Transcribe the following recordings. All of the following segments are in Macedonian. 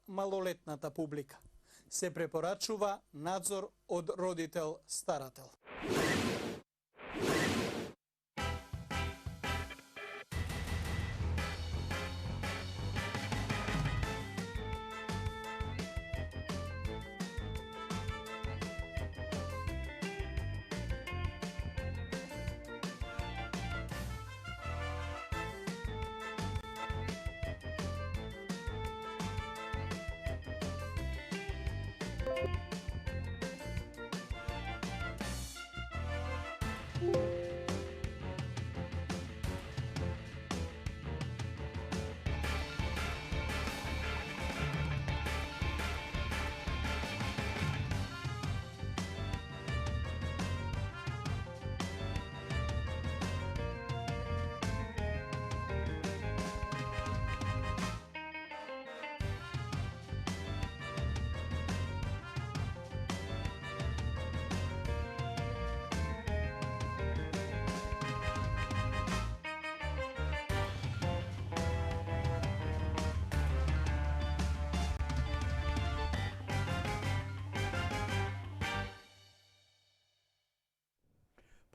малолетната публика. Се препорачува надзор од родител-старател.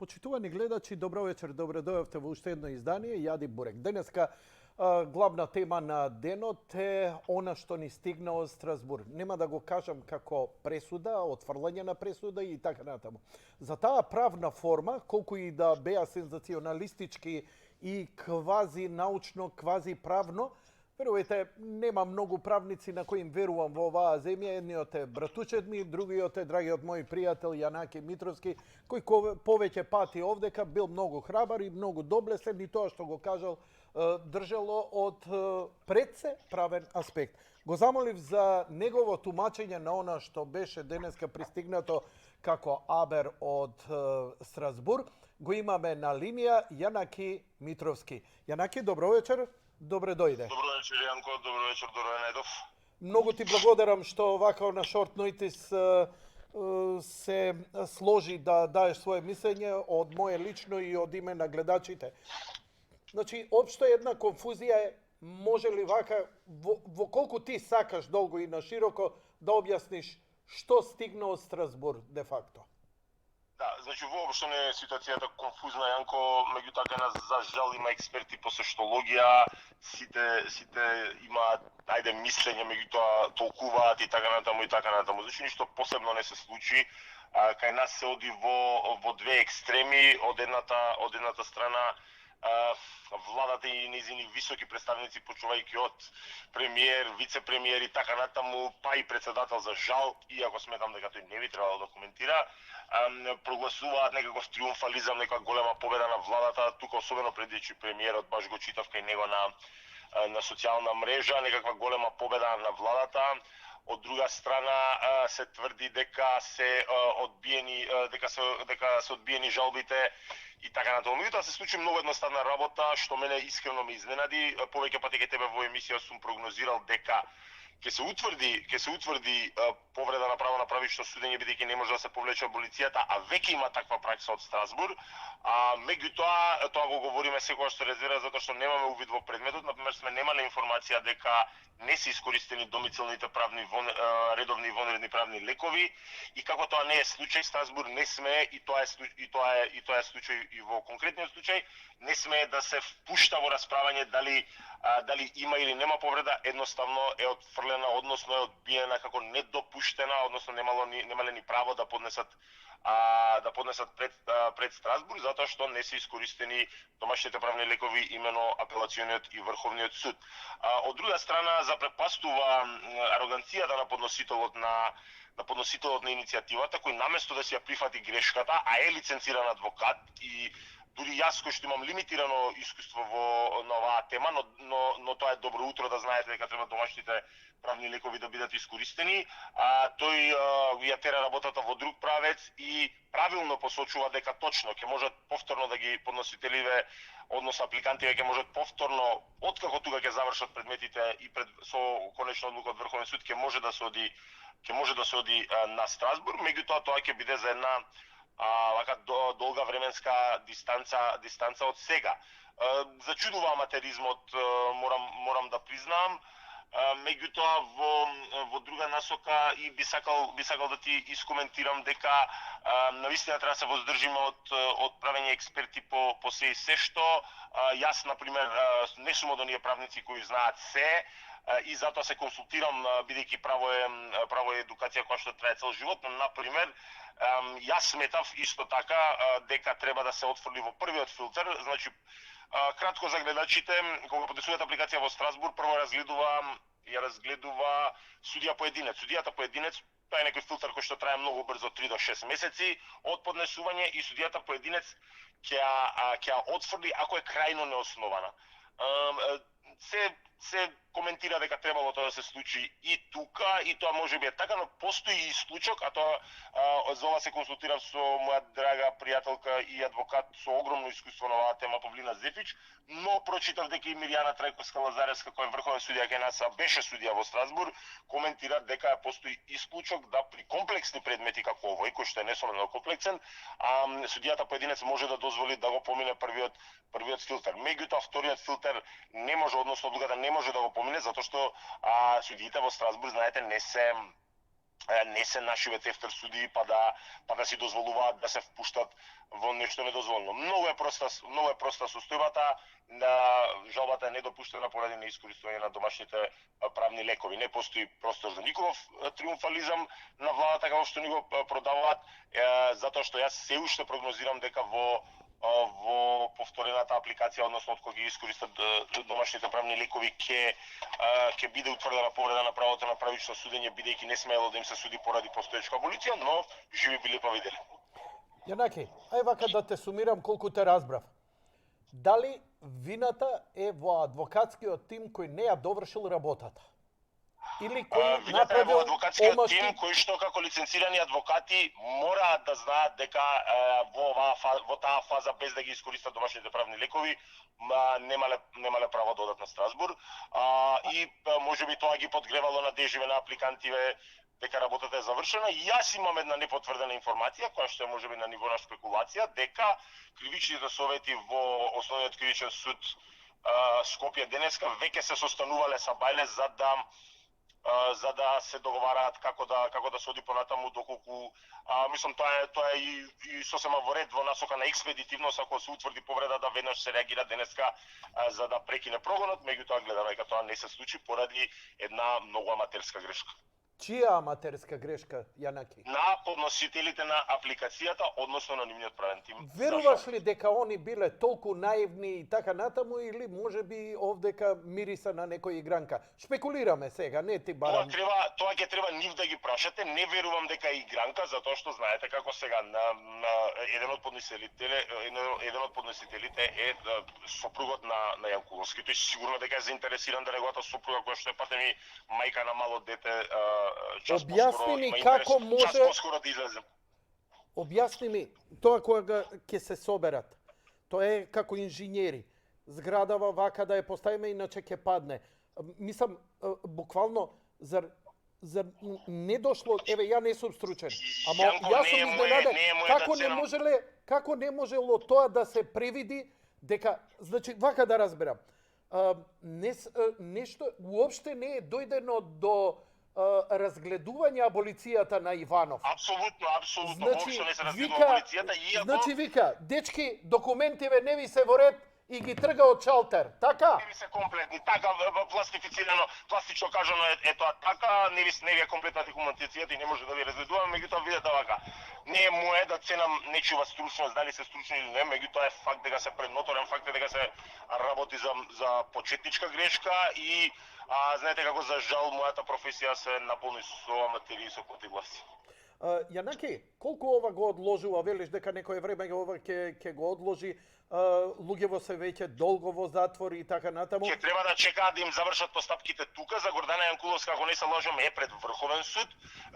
Почитувани гледачи, добро вечер, добро дојавте во уште едно издание Јади Бурек. Денеска главна тема на денот е она што ни стигна од Страсбур. Нема да го кажам како пресуда, отфрлање на пресуда и така натаму. За таа правна форма, колку и да беа сензационалистички и квази научно, квази правно, верувате, нема многу правници на кои им верувам во оваа земја. Едниот е братучет ми, другиот е драгиот мој пријател Јанаки Митровски, кој повеќе пати овдека бил многу храбар и многу доблесен и тоа што го кажал држало од пред се правен аспект. Го замолив за негово тумачење на она што беше денеска пристигнато како абер од Страсбур. Го имаме на линија Јанаки Митровски. Јанаки, добро вечер. Добре дојде. Добро вечер, Јанко. Добро вечер, Дороје Најдов. Многу ти благодарам што вака на шорт нойтис се сложи да даеш свое мислење од моје лично и од име на гледачите. Значи, општо една конфузија е, може ли вака, во колку ти сакаш долго и на широко да објасниш што стигна од Страсбур де факто? Да, значи воопшто не е ситуацијата конфузна, Јанко, меѓутоа кај нас за жал има експерти по соштологија, сите имаат ајде мислење, меѓутоа толкуваат и така натаму и така натаму. Значи ништо посебно не се случи. Кај нас се оди во две екстреми, од едната страна владата и нејзини високи представници, почувајќи од премиер, вице-премиер и така натаму, па и председател за жал, иако сметам дека тој не би требало да коментира, прогласуваат некаков триумфализам, некаква голема победа на владата, тука особено предичи премиерот, баш го читав кај него на социјална мрежа, некаква голема победа на владата. Од друга страна се тврди дека се одбиени жалбите и така натаму. Меѓутоа се случи многу едноставна работа, што мене искрено ме изненади. Повеќе пати кај тебе во емисија сум прогнозирал дека ќе се утврди повреда на право на правично судење, бидејќи не може да се повлече аболицијата, а веќе има таква пракса од Страсбур. Меѓутоа, тоа го говориме секогаш што резерва, затоа што немаме увид во предметот. Например, сме немале информација дека не се искористени домицилните редовни и вонредни правни лекови, и како тоа не е случај, Страсбур не смее, и тоа е случај и во конкретниот случај, не смее да се впушта во расправање дали има или нема повреда, едноставно е отфрлена, односно е одбиена како недопуштена, односно немале ни право да поднесат пред Страсбур, затоа што не се искористени домашните правни лекови, имено апелациониот и Врховниот суд. Од друга страна, запрепастува ароганцијата на подносителот на иницијативата, кој наместо да си ја прифати грешката, а е лиценциран адвокат, и дури јас кој што имам лимитирано искуство на оваа тема, но тоа е добро утро да знаете дека треба домашните правни лекови да бидат искористени, тој ја тера работата во друг правец и правилно посочува дека точно ќе можат повторно да ги подносителиве, односно апликантиве ќе можат повторно, откако тука ќе завршат предметите и со конечна одлука од Врховен суд ќе може да се оди на Страсбур. Меѓутоа тоа ќе биде за една вака долга временска дистанца од сега. Зачудува аматеризмот, морам да признам. Меѓутоа во друга насока и би сакал да ти искоментирам дека навистина треба да се воздржиме од правење експерти по се и се што јас на пример не сум од оние правници кои знаат се и затоа се консултирам бидејќи право е едукација која што трае цел живот, но на пример јас сметав исто така дека треба да се отфрли во првиот филтер, значи кратко за гледачите, кога подписуваат апликација во Страсбург, прво ја разгледува судија поединец. Судијата поединец, тоа е некој филтер кој што трае многу брзо, 3 до 6 месеци од поднесување и судијата поединец ќе отфрли ако е крајно неоснована. Се коментира дека требало тоа да се случи и тука, и тоа можеби е така, но постои и случок, а тоа за ова се консултирав со моја драга пријателка и адвокат со огромно искуство на оваа тема Павлина Зефич, но прочитав дека и Мирјана Трајковска-Лазаревска, која е врховен судија кај нас, беше судија во Страсбург, коментира дека постои и случок да при комплексни предмети како овој, кој што е несомнено комплексен, судијата поединец може да дозволи да го помине првиот филтер. Меѓутоа вториот филтер не може, односно одлуката не може да го помине, затоа што судиите во Страсбург, знаете, не се наши ветефтер судии па да си дозволуваат да се впуштат во нешто недозволено. Многу е проста состојбата, жалбата е недопуштена поради неискористување на домашните правни лекови. Не постои простор за никаков триумфализам на владата како што ни го продаваат, затоа што јас се уште прогнозирам дека во повторената апликација, односно од кога ги искористат домашните правни лекови, ќе биде утврдена повреда на правото на правично судење, бидејќи не смеело да им се суди поради постоечка аболиција, но живи били па видели. Јанаки, ај вака да те сумирам колку те разбрав. Дали вината е во адвокатскиот тим кој не ја довршил работата? Или кој направил во адвокатскиот тим кој што како лиценцирани адвокати мораат да знаат дека во таа фаза без да ги искористат домашните правни лекови немале право да одат на Страсбург и можеби тоа ги подгревало надеживе на апликантиве дека работата е завршена. Јас имам една непотврдена информација која што е можеби на ниво на спекулација дека кривичните совети во Основниот кривичен суд Скопје денеска веќе се состанувале са Бајле за да се договараат како да се оди понатаму, доколку мислам тоа е и сосема во ред во насока на експедитивност, ако се утврди повреда да веднаш се реагира денеска за да прекине прогонот, меѓутоа гледаме дека тоа не се случи поради една многу аматерска грешка. Чија аматерска грешка, Јанаки? На подносителите на апликацијата, односно на нивниот правен тим. Веруваш ли дека они биле толку наивни и така натаму, или можеби овдека мириса на некој игранка? Шпекулираме сега, не ти барам. Тоа ќе треба нив да ги прашате. Не верувам дека е игранка, затоа што знаете како сега еден од подносителите е сопругот на Јанкуловски. Тој сигурно дека е заинтересиран да неговата сопруга, која што е патеми мајка на мало дете, објасни ми како може да излезем. Објасни ми тоа кога ќе се соберат. Тоа е како инженери. Зградава вака да ја поставиме, иначе ќе падне. Мислам буквално зар не дошло, еве ја не сум стручен. Ама јас сум изненаден како не можело тоа да се превиди дека, значи вака да разберам. Нешто уопште не е дојдено до разгледување аболицијата на Иванов. Апсолутно, Значи, воопшто не се разгледува аболицијата, иако... Значи вика, дечки, документиве не ви се во ред и ги трга од шалтер, така? Не ви се комплетни, така пластифицирано, пластично кажано е тоа така, не ви е комплетна документацијата и не може да ви разгледуваме, меѓутоа видете вака. Не е мое да ценам нечива стручност, дали се стручни или не, меѓутоа е факт дека се предноторен, факт е дека се работи за почетничка грешка и знаете како за жал мојата професија се наполни со аматери и со потигласи. Јанаки, колку ова го одложува, велиш дека некој време ова ќе го одложи, луѓево се веќе долго во затвор и така натаму. Ќе треба да чекаат да им завршат постапките тука. За Гордана Јанкуловска, ако не се лажам, е пред Врховен суд.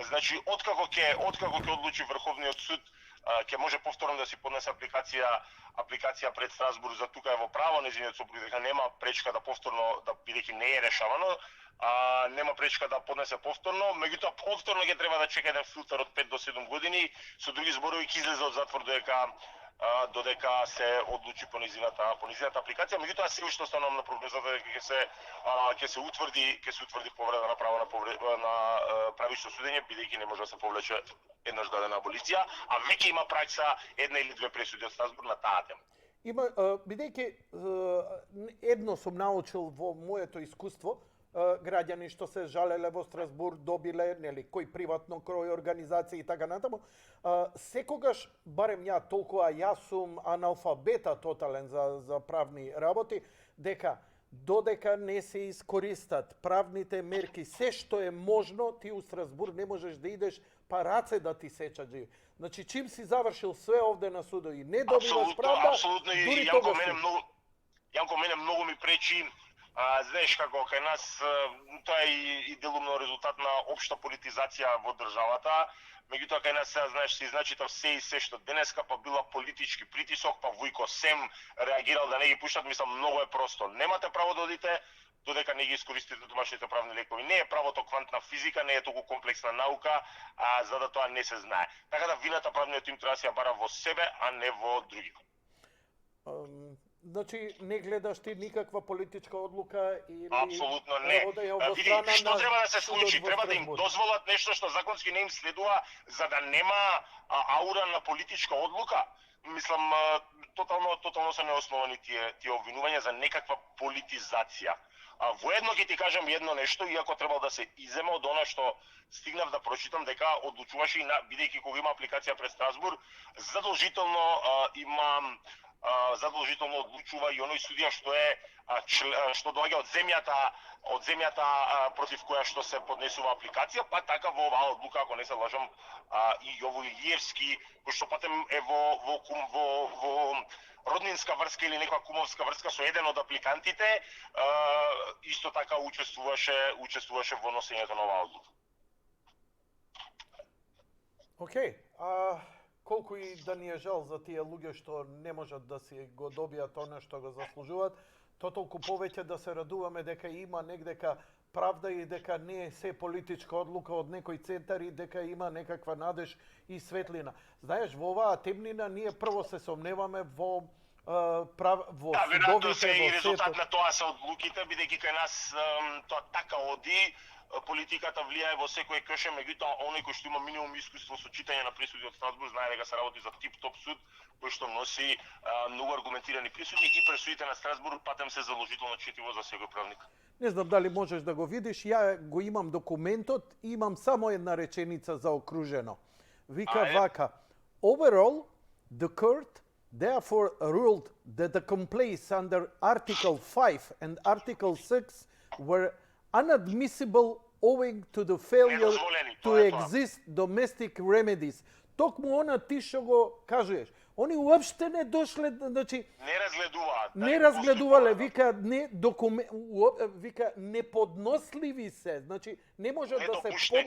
Значи, откако ќе одлучи Врховниот суд, ќе може повторно да си поднесе апликација пред Страсбург, за тука е во право нејзиниот сопруг дека нема пречка да повторно, бидејќи не е решавано, нема пречка да поднесе повторно, меѓутоа повторно ќе треба да чека еден филтер од 5 до 7 години, со други зборови ќе излезе од затвор додека додека се одлучи по низината апликација. Меѓутоа се уште останувам на прогнозата дека ќе се утврди повреда на право на правично судење, бидејќи не може да се повлече еднаш дадена аболиција, а веќе има пракса една или две пресуди од Страсбург на таа тема. Има, бидејќи едно сум научил во моето искуство, граѓани што се жалеле во Страсбург добиле, нели, кој приватно, кој организација и така натаму, секогаш, барем ја толкова, јас сум аналфабета тотален за правни работи, дека додека не се искористат правните мерки, се што е можно, ти у Страсбург не можеш да идеш па раце да ти сечат живи. Значи, чим си завршил све овде на судо и не добиваш правда, апсолутно, дури Јанко, мене многу ми пречи. Знаеш како, кај нас тоа е и делумно резултат на општа политизација во државата. Меѓутоа кај нас сега, знаеш, се изначитав се што денеска, па била политички притисок, па Вујко Сем реагирал да не ги пуштат. Мислам, многу е просто. Немате право да одите додека не ги искористите домашните правни лекови. Не е правото квантна физика, не е толку комплексна наука, за да тоа не се знае. Така да вината правниот им треба да се ја бара во себе, а не во други. Значи, не гледаш ти никаква политичка одлука или... Апсолутно не. Види, што треба да се случи? Треба да им дозволат нешто што законски не им следува, за да нема аура на политичка одлука. Мислам, тотално се неосновани тие обвинувања за некаква политизација. Воедно ќе ти кажам едно нешто, иако требало да се изема од она што стигнав да прочитам, дека одлучуваше и бидејќи кога има апликација пред Страсбург, задолжително одлучува и оној судија што доаѓа од земјата против која што се поднесува апликација, па така во оваа одлука, ако не се лажам, и Јово Илиевски, кој што патем е во роднинска врска или некоја кумовска врска со еден од апликантите, исто така учествуваше во носењето на оваа одлука. Океј, колку и да ни е жал за тие луѓе што не можат да си го добијат она што го заслужуваат, то толку повеќе да се радуваме дека има негдека правда и дека не е се политичка одлука од некој центар и дека има некаква надеж и светлина. Знаеш, во оваа темнина ние прво се сомневаме во судовите, веројатно се и резултат на тоа се одлуките, бидејќи кај нас тоа така оди. Политиката влијае во секој кеше, меѓутоа оној кој што има минимум искуство со читање на пресуди од Страсбург знае дека се работи за тип-топ суд кој што носи многу аргументирани пресуди и пресудите на Страсбург патем се задолжително четиво за секој правник. Не знам дали можеш да го видиш, ја го имам документот и имам само една реченица заокружено. Вика вака: Overall, the court therefore ruled that the complaints under Article 5 and Article 6 were unadmissible owing to the failure to exist domestic remedies. Токму она ти што го кажеш. Они уопште не дошле, значи не разгледувале, вика вика неподносливи се, значи не може да се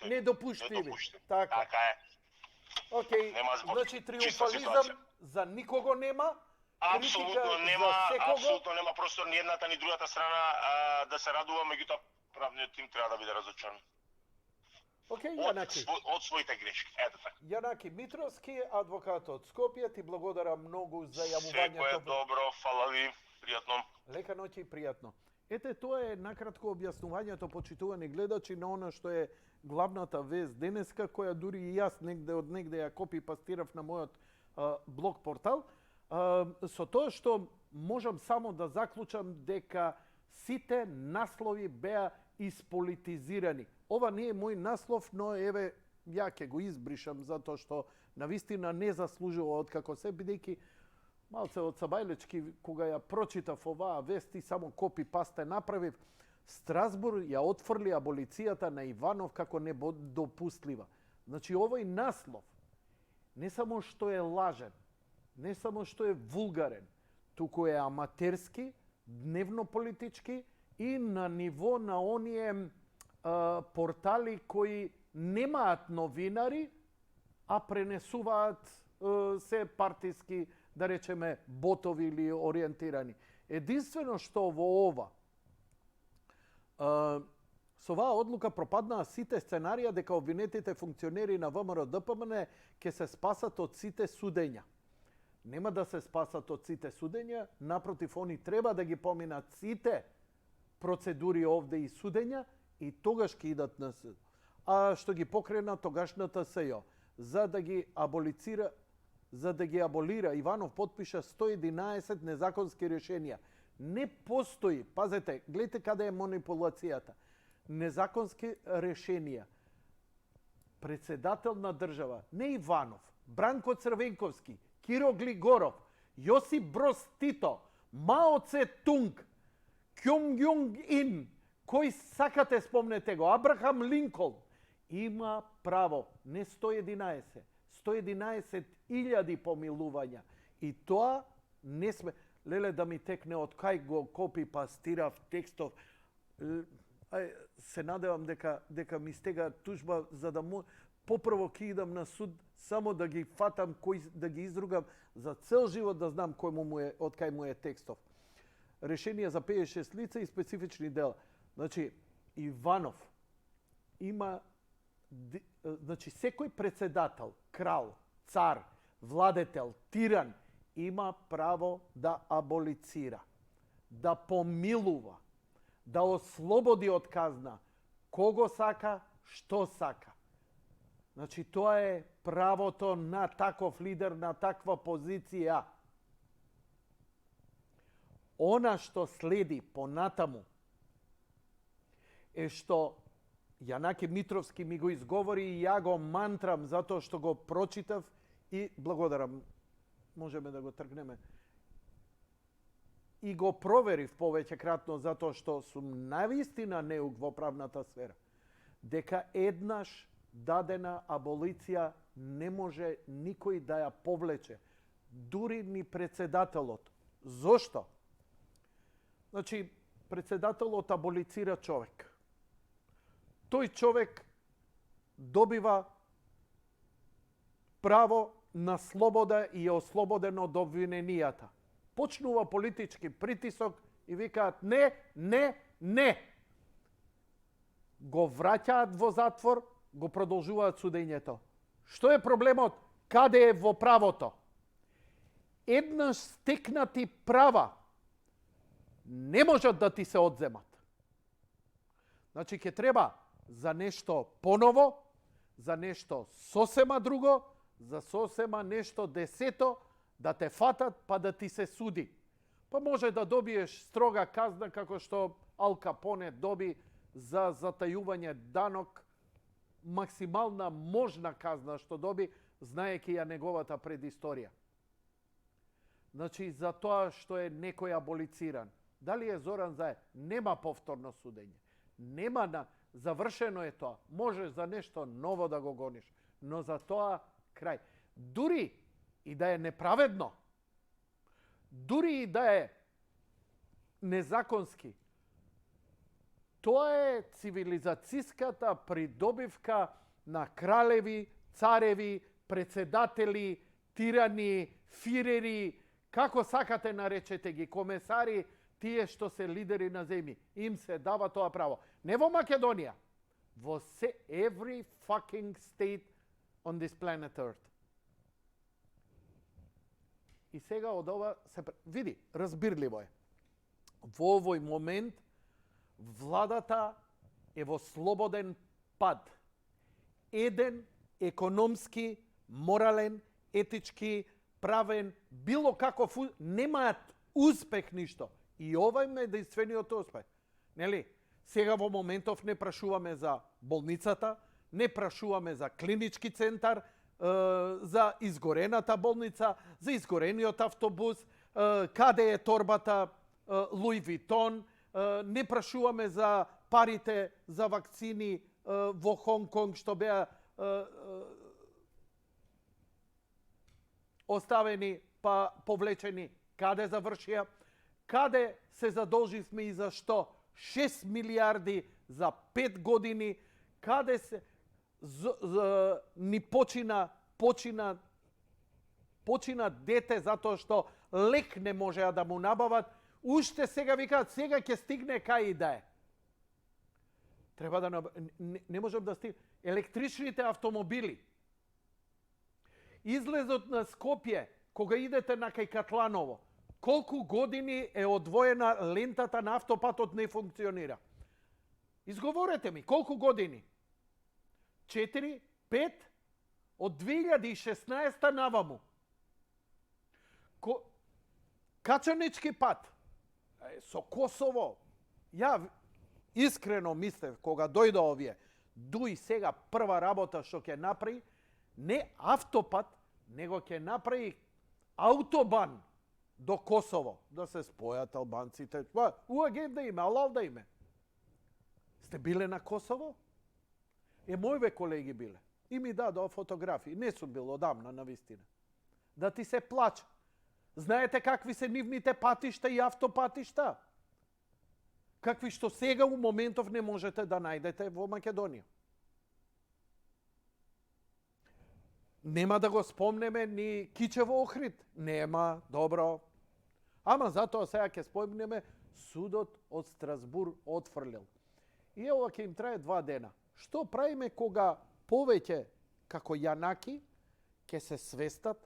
недопуштиви. Така е. Океј, значи триумфализам за никого нема. Апсолутно нема простор ни едната ни другата страна да се радува, меѓутоа правниот тим треба да биде разочаран. Океј, Јанаки. Од своите грешки. Ето така. Јанаки Митровски, адвокат од Скопје, ти благодарам многу за јавувањето. Секој е добро, фала ви, пријатно. Лека ноќ и пријатно. Ете, тоа е накратко објаснувањето, почитувани гледачи, на она што е главната вест денеска, која дури и јас негде ја копи пастирав на мојот блог портал. Со тоа што можам само да заклучам дека сите наслови беа исполитизирани. Ова не е мој наслов, но еве ја ќе го избришам затоа што навистина не заслужува откако се, бидејќи малце од Сабајлечки кога ја прочитав оваа вест и само копи пасте направив, Страсбург ја отфрли аболицијата на Иванов како недопустлива. Значи овој наслов не само што е лажен, не само што е вулгарен, туку е аматерски, дневно политички и на ниво на оние портали кои немаат новинари, а пренесуваат се партиски, да речеме, ботови или ориентирани. Единствено што во ова, со оваа одлука пропаднаа сите сценарија дека обвинетите функционери на ВМРО ДПМН ќе се спасат од сите судења. Нема да се спасат од сите судења, напротив, они треба да ги поминат сите процедури овде и судења и тогаш ќе идат на суд. А што ги покрена тогашната СЈО, за да ги аболира, Иванов подпиша 111 незаконски решенија. Не постои, пазете, гледайте каде е манипулацијата. Незаконски решенија. Председател на држава, не Иванов, Бранко Црвенковски, Киро Глигоров, Јосип Броз Тито, Мао Це Тунг, Кјом Јунг Ин, кој сакате спомнете го, Абрахам Линколн, има право, не 111, 111.000 помилувања. И тоа не сме... Леле да ми текне од кај го копи пастирав текстов. Се надевам дека ми стега тужба за да попрво ќе идам на суд само да ги фатам, да ги изругам за цел живот да знам од кај му е текстов. Решение за 56 лица и специфични дела. Значи, Иванов има... Значи, секој председател, крал, цар, владетел, тиран, има право да аболицира, да помилува, да ослободи од казна кого сака, што сака. Значи, тоа е правото на таков лидер, на таква позиција. Она што следи понатаму е што Јанаки Митровски ми го изговори и ја го мантрам затоа што го прочитав и благодарам. Можеме да го тргнеме. И го проверив повеќекратно затоа што сум навистина неук во правната сфера. Дека еднаш дадена аболиција не може никој да ја повлече. Дури ни председателот. Зошто? Значи, председателот аболицира човек. Тој човек добива право на слобода и е ослободен од обвиненијата. Почнува политички притисок и викаат не, не, не. Го враќаат во затвор, го продолжуваат судењето. Што е проблемот? Каде е во правото? Еднаш стекнати права не можат да ти се одземат. Значи, ќе треба за нешто поново, за нешто сосема друго, за сосема нешто десето, да те фатат па да ти се суди. Па може да добиеш строга казна како што Ал Капоне доби за затајување данок, максимална можна казна што доби, знаеки ја неговата предисторија. Значи, за тоа што е некој аболициран. Дали е Зоран Заев? Нема повторно судење. Нема завршено е тоа. Можеш за нешто ново да го гониш, но за тоа крај. Дури и да е неправедно, дури и да е незаконски, тоа е цивилизацијската придобивка на кралеви, цареви, председатели, тирани, фирери, како сакате наречете ги, комесари, тие што се лидери на земји. Им се дава тоа право. Не во Македонија, во every fucking state on this planet Earth. И сега од ова се... Види, разбирливо е. Во овој момент владата е во слободен пад. Еден економски, морален, етички, правен, било каков, немаат успех ништо. И ова им е единствениот успех. Нели? Сега во моментов не прашуваме за болницата, не прашуваме за клинички центар, за изгорената болница, за изгорениот автобус, каде е торбата Луи Витон, не прашуваме за парите за вакцини во Хонг Конг што беа оставени па повлечени, каде завршија, каде се задолживме и за што 6 милиарди за 5 години, каде се ни почина дете затоа што лек не можеа да му набават, уште сега викаат, сега ќе стигне кај и да е. Треба да не можам да стигне. Електричните автомобили. Излезот на Скопје кога идете на кај Катланово, колку години е одвоена лентата на автопатот не функционира? Изговорете ми, колку години? 4, 5? Од 2016 наваму. Качанички пат со Косово. Ја искрено мислев кога дојде овие, дуи сега прва работа што ќе направи не автопат, него ќе направи аутобан до Косово, да се спојат албанците. У агенда име, алал да име. Сте биле на Косово? Мојве колеги биле. И ми дадоа фотографии. Не сум бил одамна, на вистина. Да ти се плача. Знаете какви се нивните патишта и автопатишта? Какви што сега у моментов не можете да најдете во Македонија. Нема да го спомнеме ни Кичево Охрид. Нема, добро. Ама затоа сега ќе спомнеме судот од Страсбур отфрлил. И ова ќе им трае 2 дена. Што правиме кога повеќе како јанаки ќе се свестат,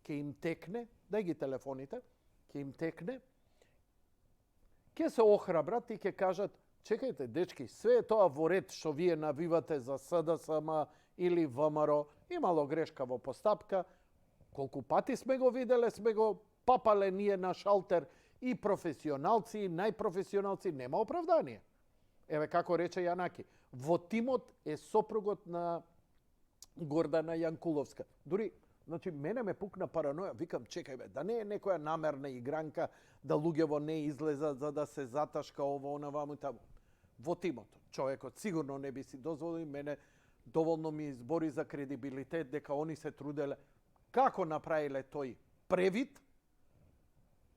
ќе им текне, дај ги телефоните, ќе им текне, ќе се охрабрат и ќе кажат, чекајте дечки, све е тоа во ред што вие навивате за СДСМ или ВМРО, имало грешка во постапка, колку пати сме го виделе, сме го папале ние на шалтер и професионалци, и најпрофесионалци, нема оправдание. Еве како рече Јанаки, во тимот е сопругот на Гордана Јанкуловска. Дури, значи, мене ме пукна параноја, викам, чекај бе, да не е некоја намерна игранка, да луѓево не излезат за да се заташка ово, она, ваму и таму. Во тимот, човекот сигурно не би си дозволил, мене доволно ми избори за кредибилитет дека они се труделе. Како направиле тој превид,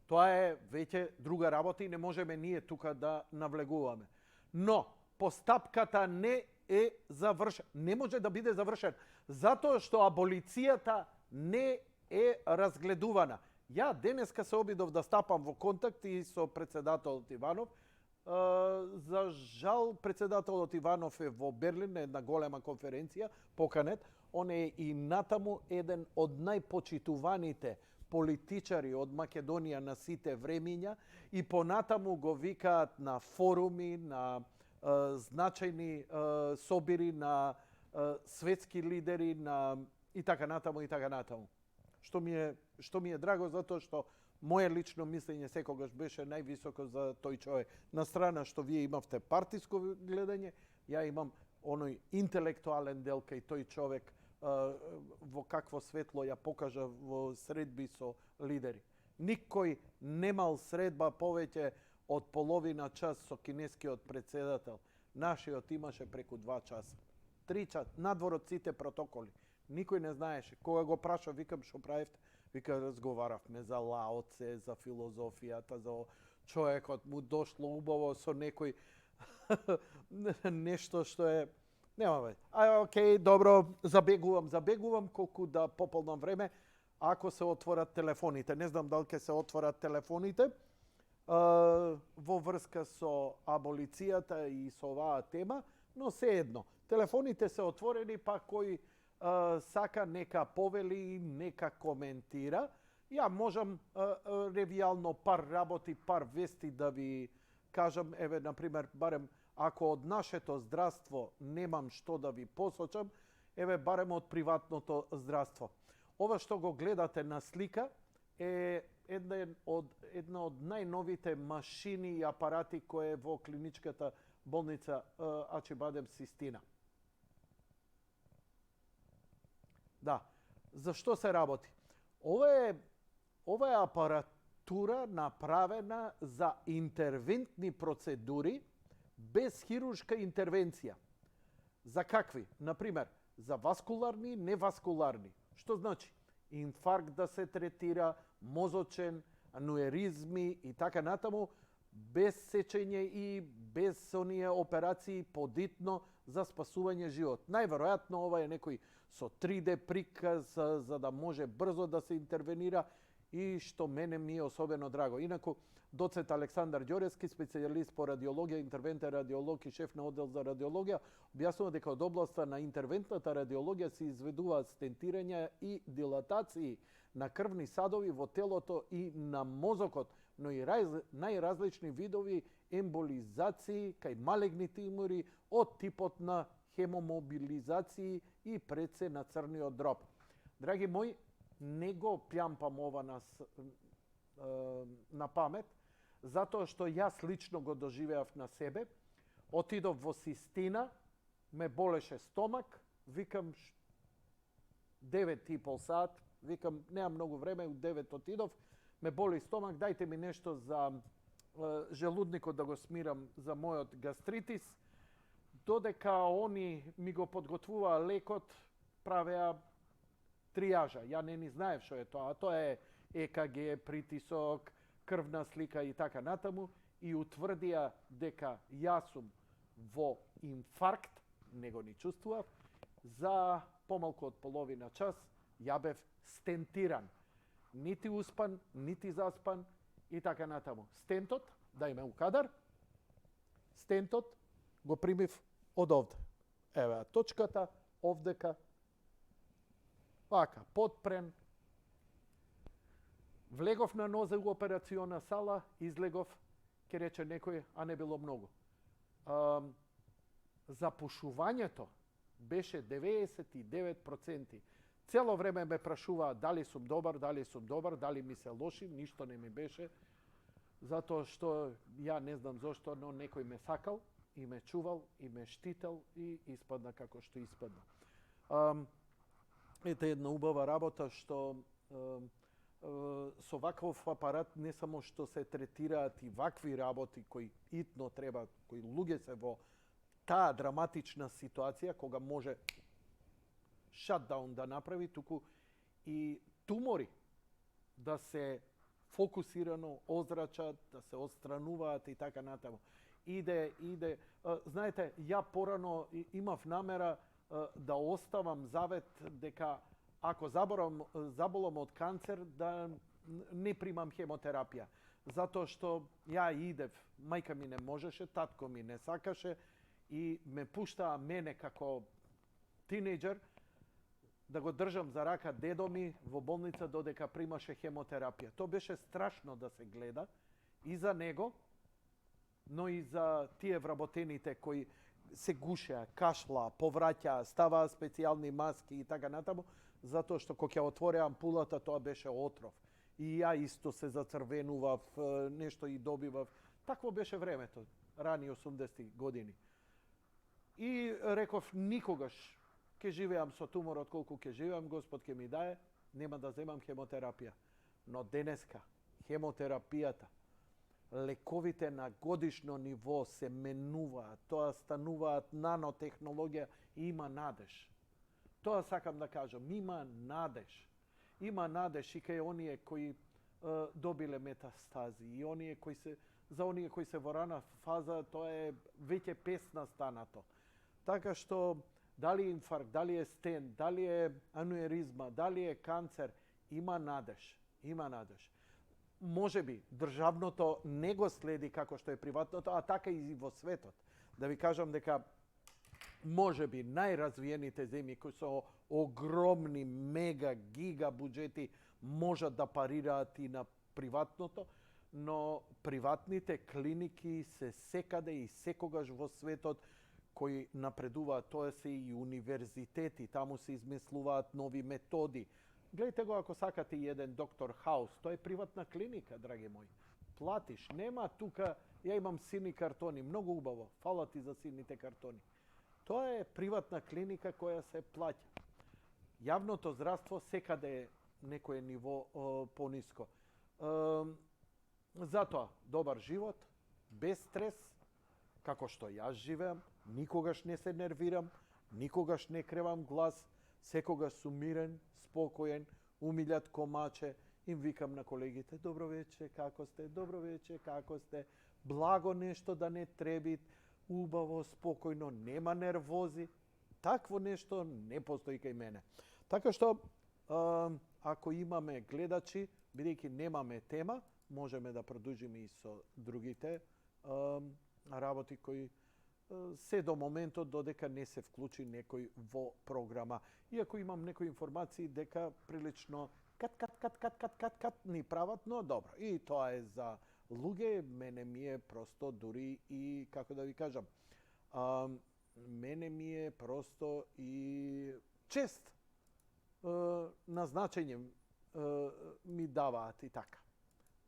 тоа е веќе друга работа и не можеме ние тука да навлегуваме. Но постапката не е завршен. Не може да биде завршен. Затоа што аболицијата не е разгледувана. Ја денеска се обидов да стапам во контакт и со председателот Иванов. За жал, председателот Иванов е во Берлин на една голема конференција, поканет. Он е и натаму еден од најпочитуваните политичари од Македонија на сите времиња и понатаму го викаат на форуми, на значајни собири, на светски лидери, на и така натаму и така натаму. Што ми е драго затоа што моје лично мислење секогаш беше највисоко за тој човек. На страна што вие имавте партиско гледање, ја имам оној интелектуален дел кај тој човек, во какво светло ја покажа во средби со лидери. Никој немал средба повеќе од половина час со кинескиот председател. Нашиот имаше преку 2 часа. 3 часа, надвор од сите протоколи. Никој не знаеше. Кога го праша, викам, што правевте? Вика, разговаравме за Лао Це, за филозофијата, за човекот му дошло убаво со некој нешто што е... Нема ве. Окей, добро, забегувам колку да пополнам време ако се отворат телефоните. Не знам дали ќе се отворат телефоните во врска со аболицијата и со оваа тема, но се едно. Телефоните се отворени, па кој сака нека повели, нека коментира. Ја можам ревијално пар работи, пар вести да ви кажам, еве, например, барем ако од нашето здравство немам што да ви посочам, еве, барем од приватното здравство. Ова што го гледате на слика е една од најновите машини и апарати кои е во клиничката болница Ачибадем Систина. Да, за што се работи? Ова е апаратура направена за интервентни процедури без хируршка интервенција. За какви? Например, за васкуларни и неваскуларни. Што значи? Инфаркт да се третира, мозочен, ануеризми и така натаму, без сечење и без оние операции подитно за спасување живот. Најверојатно ова е некој со 3D приказ за да може брзо да се интервенира i što mene mi je особено драго. Инаку, доцент Александар Ѓорески, специјалист по радиологија, интервентен радиолог и шеф на оддел за радиологија, објаснува дека од областа на интервентната радиологија се изведуваат стентирања и дилатации на крвни садови во телото и на мозокот, но и најразлични видови емболизации кај малегни тумори од типот на хемомобилизации и предсе на црниот дроб. Драги мои, не го плямпам ова на памет, затоа што јас лично го доживеав на себе. Отидов во Систина, ме болеше стомак, викам 9,5 сат, викам немам многу време, у 9 отидов, ме боли стомак, дајте ми нешто за желудникот да го смирам за мојот гастритис. Додека они ми го подготвуваа лекот, правеа тријажа. Ја не ни знаев што е тоа. Тоа е ЕКГ, притисок, крвна слика и така натаму. И утврдија дека јас сум во инфаркт, не го ни чувствував. За помалку од половина час ја бев стентиран. Нити успан, нити заспан и така натаму. Стентот, дај ме у кадар, стентот го примив од овде. Еве точката, овдека, вака, подпрен. Влегов на нозе у операциона сала, излегов, ке рече некој, а не било многу. Запушувањето беше 99%. Цело време ме прашуваа дали сум добар, дали ми се лоши, ништо не ми беше, затоа што ја не знам зошто, но некој ме сакал и ме чувал и ме штител и испадна како што испадна. Ете една убава работа што со ваков апарат не само што се третираат и вакви работи кои итно треба, кои луѓе се во таа драматична ситуација кога може шатдаун да направи, туку и тумори да се фокусирано озрачат, да се отстрануваат и така натаму. Иде. Знаете, ја порано имав намера да оставам завет дека ако заболам од канцер, да не примам хемотерапија. Затоа што ја идев, мајка ми не можеше, татко ми не сакаше и ме пуштаа мене како тинејџер да го држам за рака дедо ми во болница додека примаше хемотерапија. Тоа беше страшно да се гледа и за него, но и за тие вработените кои се гушеа, кашлаа, повраќаа, ставаа специјални маски и така натаму, затоа што кога ќе отвореа ампулата, тоа беше отров. И ја исто се зацрвенував, нешто и добивав. Такво беше времето, рани 80-ти години. И реков, никогаш ќе живеам со туморот колку ќе живеам, Господ ќе ми дае, нема да земам хемотерапија. Но денеска, хемотерапијата, лековите на годишно ниво се менуваат, тоа стануваат нанотехнологија и има надеж. Тоа сакам да кажам, има надеж. Има надеж и кај оние кои добиле метастази и оние кои се во рана фаза, тоа е веќе песна станато. Така што дали е инфаркт, дали е стент, дали е ануеризма, дали е канцер, има надеж. Има надеж. Може би државното не го следи како што е приватното, а така и во светот. Да ви кажам дека може би најразвиените земји кои со огромни мега гига буџети можат да парираат и на приватното, но приватните клиники се секаде и секогаш во светот кои напредуваат, тоа се и универзитети, таму се измислуваат нови методи. Гледате го ако сакате еден доктор Хаус, тоа е приватна клиника, драги мои. Платиш, нема тука, ја имам сини картони, многу убаво, фала ти за сините картони. Тоа е приватна клиника која се плаќа. Јавното здравство секаде е некое ниво пониско. Затоа, добар живот, без стрес, како што јас живеам, никогаш не се нервирам, никогаш не кревам глас, секогаш сум мирен, спокоен, умилјат комаче, им викам на колегите, добро вече, како сте, добро вече, како сте, благо нешто да не треби, убаво, спокојно, нема нервози. Такво нешто не постои кај мене. Така што, ако имаме гледачи, бидејќи немаме тема, можеме да продолжиме и со другите работи кои се до моментот додека не се вклучи некој во програма. Иако имам некои информации дека прилично кат ни прават, но добро. И тоа е за луѓе, мене ми е просто дури и, како да ви кажам, мене ми е просто и чест на значење ми даваат и така.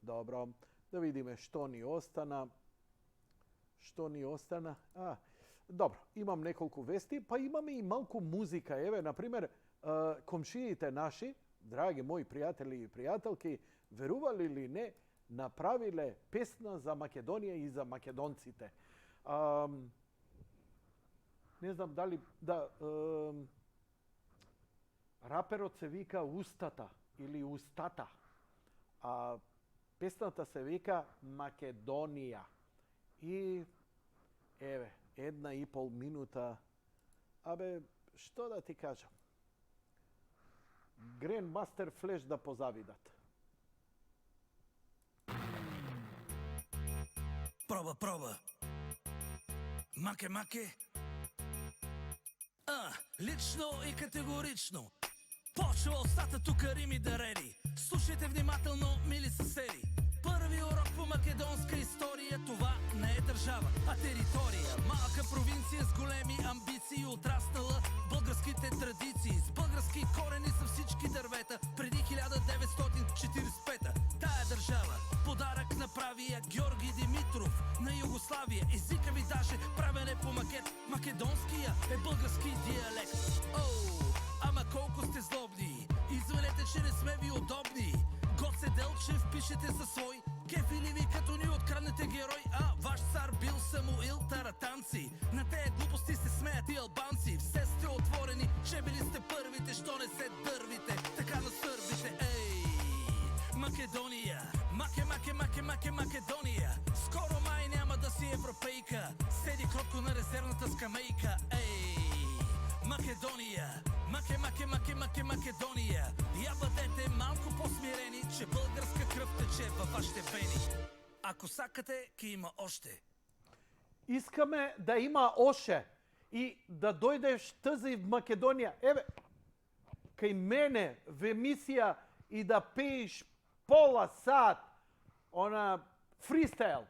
Добро, да видиме што ни остана. Добро, имам неколку вести, па имаме и малку музика. Еве, например, комшиите наши, драги мои пријатели и пријателки, верували ли не, направиле песна за Македонија и за македонците. Не знам дали раперот се вика Устата или Устата, а песната се вика Македонија. И еве, 1,5 минута. Што да ти кажам? Grandmaster Flash да позавидат. Проба. Маке. Лично и категорично. Почва Устата тука рими да реди. Слушайте внимателно, мили съседи. Първи урок по македонска история. Това не е държава, а територия. Малка провинция с големи амбиции, отраснала в българските традиции. С български корени са всички дървета. Преди 1945-та тая държава подарък направи я Георги Димитров на Югославия. Езика ви даже правен е по макет. Македонския е български диалект. Ама колко сте злобни. Извинете, че не сме ви удобни. Гоце Делчев пишете за свой. Кефили ви като ни откраднете герой. Ваш цар бил Самуил Таратанци. На тея глупости се смеят и албанци. Все сте отворени, че били сте първите. Що не се дървите, така на сърбите. Македония, Македония. Скоро май няма да си европейка. Седи кротко на резервната скамейка. Македония, Македония. Я бъдете малко по-смирени, че българска кръв тече във вашите вени. Ако сакате, ки има още. Искаме да има още и да дойдеш тази в Македонија. Еве, кај мене в емисија и да пееш пола сат, фристайл.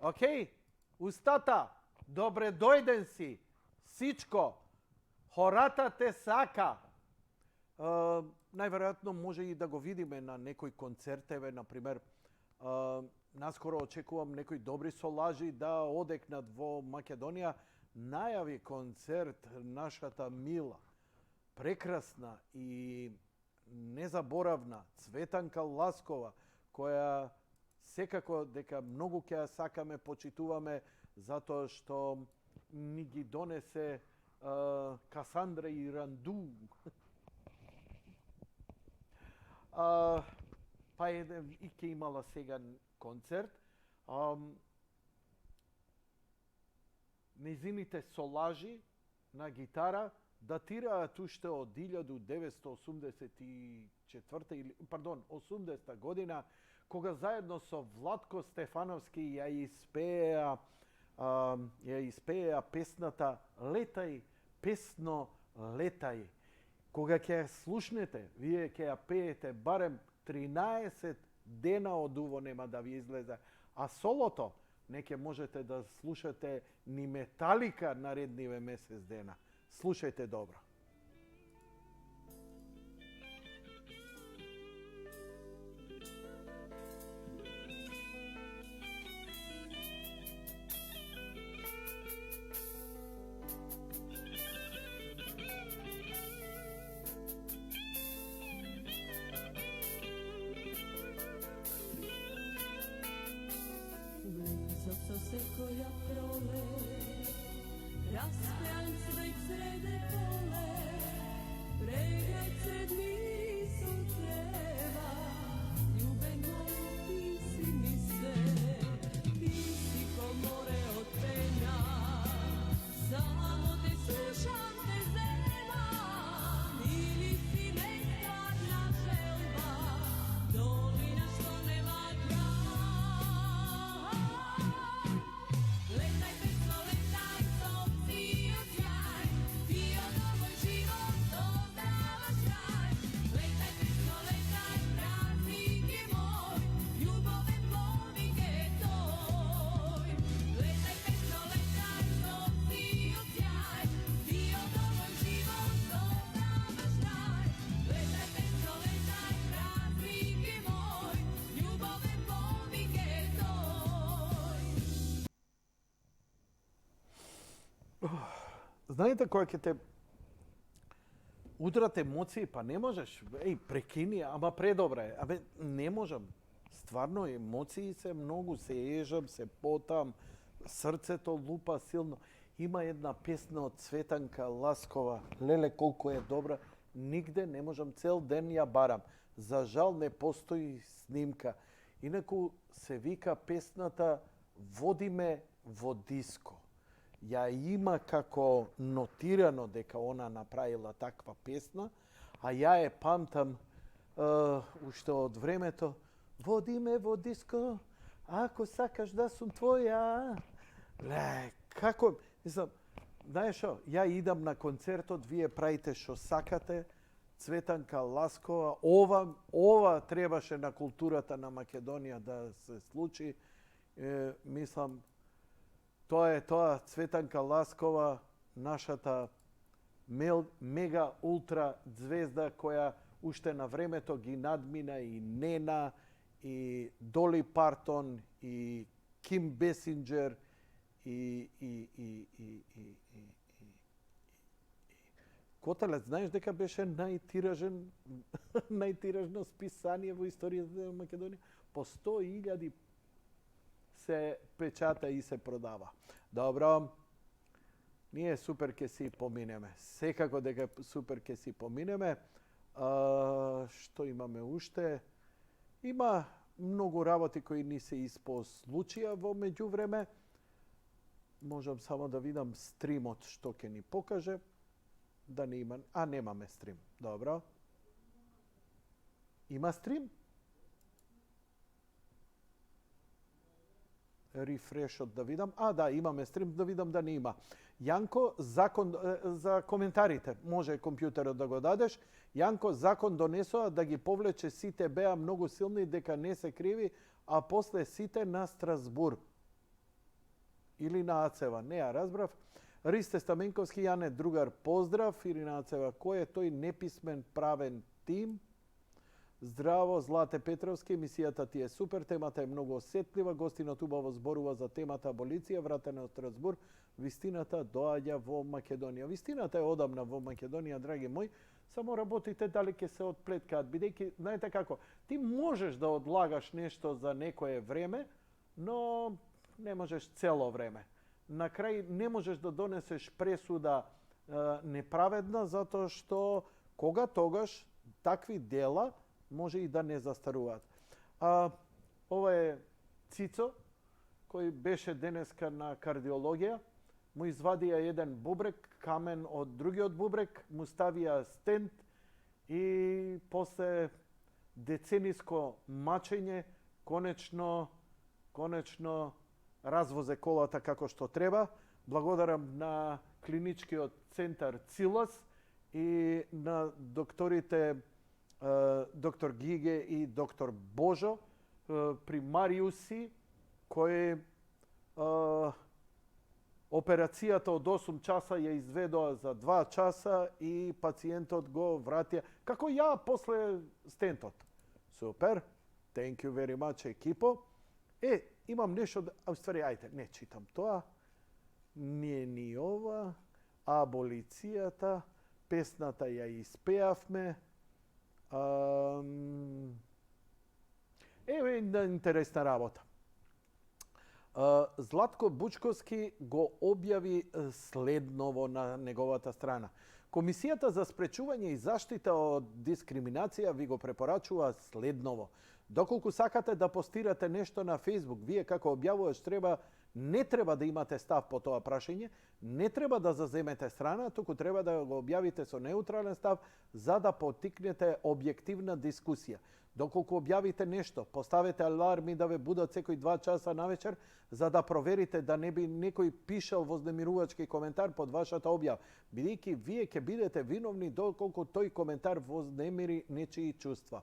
Окей? Устата, добре дојден си, сичко. Хората те сака. Најверојатно може и да го видиме на некои концертеве, например, наскоро очекувам некои добри солажи да одекнат во Македонија. Најави концерт нашата мила, прекрасна и незаборавна Цветанка Ласкова, која секако дека многу ќе ја сакаме, почитуваме, затоа што ни ги донесе Касандра и Ранду. Па и ќе имала сега концерт. Незините солажи на гитара датираат уште од 80 година, кога заедно со Владко Стефановски ја испеа песната Летај, песно летај. Кога ќе ја слушнете, вие ќе ја пеете барем 13 дена од уво нема да ви излезе. А солото, неќе можете да слушате ни Металика наредниве месец дена. Слушајте добро. Со секоја пролет, распјан свеќ среде поле, знаете, кога ќе те удрат емоции, па не можеш. Прекини, ама предобра е. Не можам. Стварно, емоции се многу, се ежам, се потам, срцето лупа силно. Има една песна од Цветанка Ласкова, леле колку е добра, нигде не можам, цел ден ја барам. За жал не постои снимка. Инаку се вика песната "Води ме во диско". Ја има како нотирано дека она направила таква песна, а ја е памтам уште од времето. Води ме во диско, ако сакаш да сум твоја. Ле, како, мислам, знаеш шо, ја идам на концертот, вие правите шо сакате, Цветанка Ласкова, ова требаше на културата на Македонија да се случи. Мислам, тоа е тоа, Цветанка Ласкова, нашата мега ултра звезда која уште на времето ги надмина и Нена, и Доли Партон, и Ким Бесинджер, и Котелец, знаеш дека беше најтиражно списание во историјата на Македонија? По 100.000 се печата и се продава. Добро, ние супер ке си поминеме. Секако дека супер ке си поминеме. Што имаме уште? Има многу работи кои ни се испослучија во меѓувреме. Можам само да видам стримот што ќе ни покаже. Да не има... немаме стрим. Добро. Има стрим? Рефрешот да видам. Да, имаме стрим, да видам да не има. Јанко, закон за коментарите. Може компјутерот да го дадеш. Јанко, закон донесоа да ги повлече сите беа многу силни дека не се криви, а после сите на Страсбур. Или на Ацева. Не ја разбрав. Ристе Стаменковски, Јане, другар, поздрав. Или на Ацева. Кој е тој неписмен правен тим? Здраво, Злате Петровски, емисијата ти е супер, темата е многу осетлива, гостинот убаво зборува за темата аболиција, вратена од Страсбур, вистината доаѓа во Македонија. Вистината е одамна во Македонија, драги мои, само работите дали ќе се отплеткаат, бидејќи, знаете како, ти можеш да одлагаш нешто за некое време, но не можеш цело време. На крај не можеш да донесеш пресуда неправедна, затоа што кога тогаш такви дела може и да не застаруваат. Ова е Цицо, кој беше денеска на кардиологија. Му извадија еден бубрек, камен од другиот бубрек, му ставија стент и после децениско мачење, конечно развозе колата како што треба. Благодарам на клиничкиот центар Цилас и на докторите доктор Гиге и доктор Божо при Мариуси, кои операцијата од 8 часа ја изведоа за 2 часа и пациентот го вратија. Како ја после стентот. Супер. Thank you very much, екипо. Имам нешто, ајде, не читам тоа. Не ни ова. Аболицијата. Песната ја испеавме. Интересна работа. Златко Бучковски го објави следново на неговата страна. Комисијата за спречување и заштита од дискриминација ви го препорачува следново. Доколку сакате да постирате нешто на Facebook, вие како објавуваш не треба да имате став по тоа прашање, не треба да заземете страна, туку треба да го објавите со неутрален став за да поттикнете објективна дискусија. Доколку објавите нешто, поставете аларми да ве будат секој 2 часа навечер за да проверите да не би некој пишал вознемирувачки коментар под вашата објава, бидејќи вие ќе бидете виновни доколку тој коментар вознемири нечии чувства.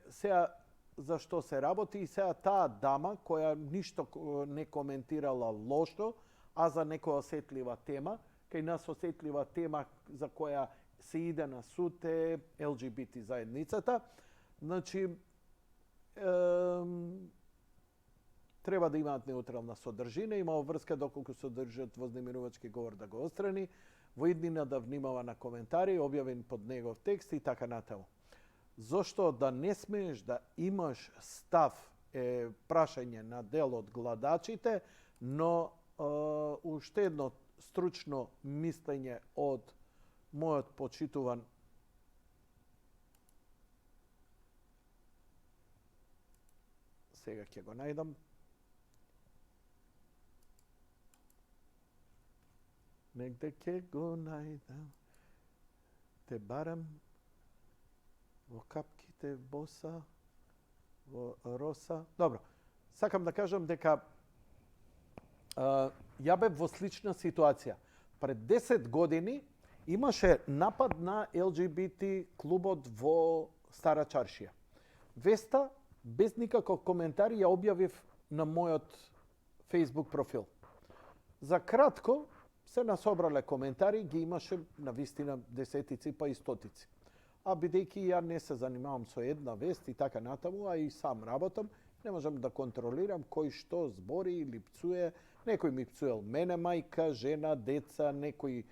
Сега за што се работи и сега таа дама која ништо не коментирала лошо, а за некоја осетлива тема, кај нас осетлива тема за која се иде на суд е ЛГБТ заедницата. Значи, Треба да имаат неутрална содржина, има врска доколку содржат вознемирувачки говор да го отстрани, во иднина да внимава на коментари, објавен под негов текст и така натаму. Зошто да не смееш да имаш став е прашање на дел од гладачите, но уште едно стручно мислење од мојот почитуван сега ќе го најдам. Негде ќе го најдам. Те барам во капките боса, во роса. Добро, сакам да кажам дека ја бев во слична ситуација. Пред 10 години имаше напад на ЛГБТ клубот во Стара Чаршија. Веста, без никаков коментар, ја објавив на мојот Facebook профил. За кратко се насобрале коментари, ги имаше на вистина десетици па и стотици. А бидејќи ја не се занимавам со една вест и така натаму, а и сам работам, не можам да контролирам кој што збори или пцуе. Некој ми пцуел мене мајка, жена, деца, некој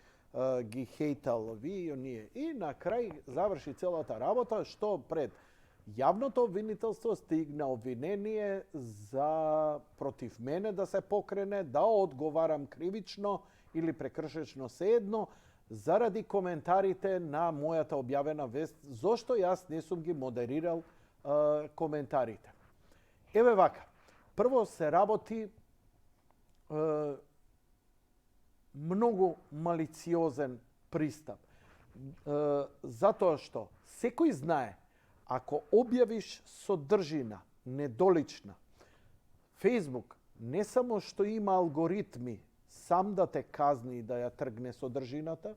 ги хейтал ви и оние. И на крај заврши целата работа што пред јавното обвинителство стигна обвинение за против мене да се покрене, да одговарам кривично или прекршечно седно, заради коментарите на мојата објавена вест, зошто јас не сум ги модерирал коментарите. Еве вака, прво се работи многу малициозен пристап. Затоа што секој знае, ако објавиш содржина недолична, Facebook не само што има алгоритми сам да те казни и да ја тргне содржината,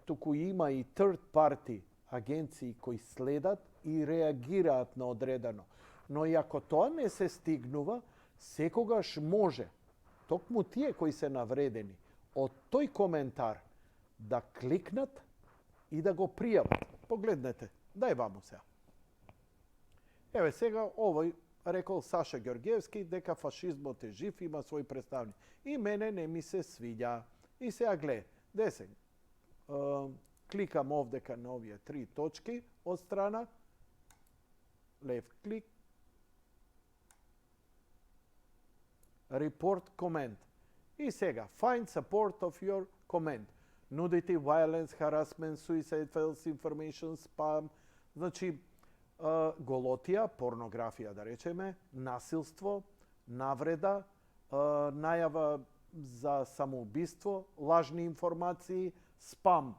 туку има и third party агенции кои следат и реагираат на одредено. Но и ако тоа не се стигнува, секогаш може, токму тие кои се навредени, од тој коментар да кликнат и да го пријават. Погледнете, дај ваму сега. Еве сега овој рекол Саша Ѓорѓевски дека фашизмот е жив, има свој представник. И мене не ми се свиѓа. И сега гледа, десен. Кликам овдека на овие 3 точки од страна, лев клик, report comment. И сега, find support of your comment. Nudity, violence, harassment, suicide, false information, spam. Значи, голотија, порнографија да речеме, насилство, навреда, најава за самоубиство, лажни информации, спам,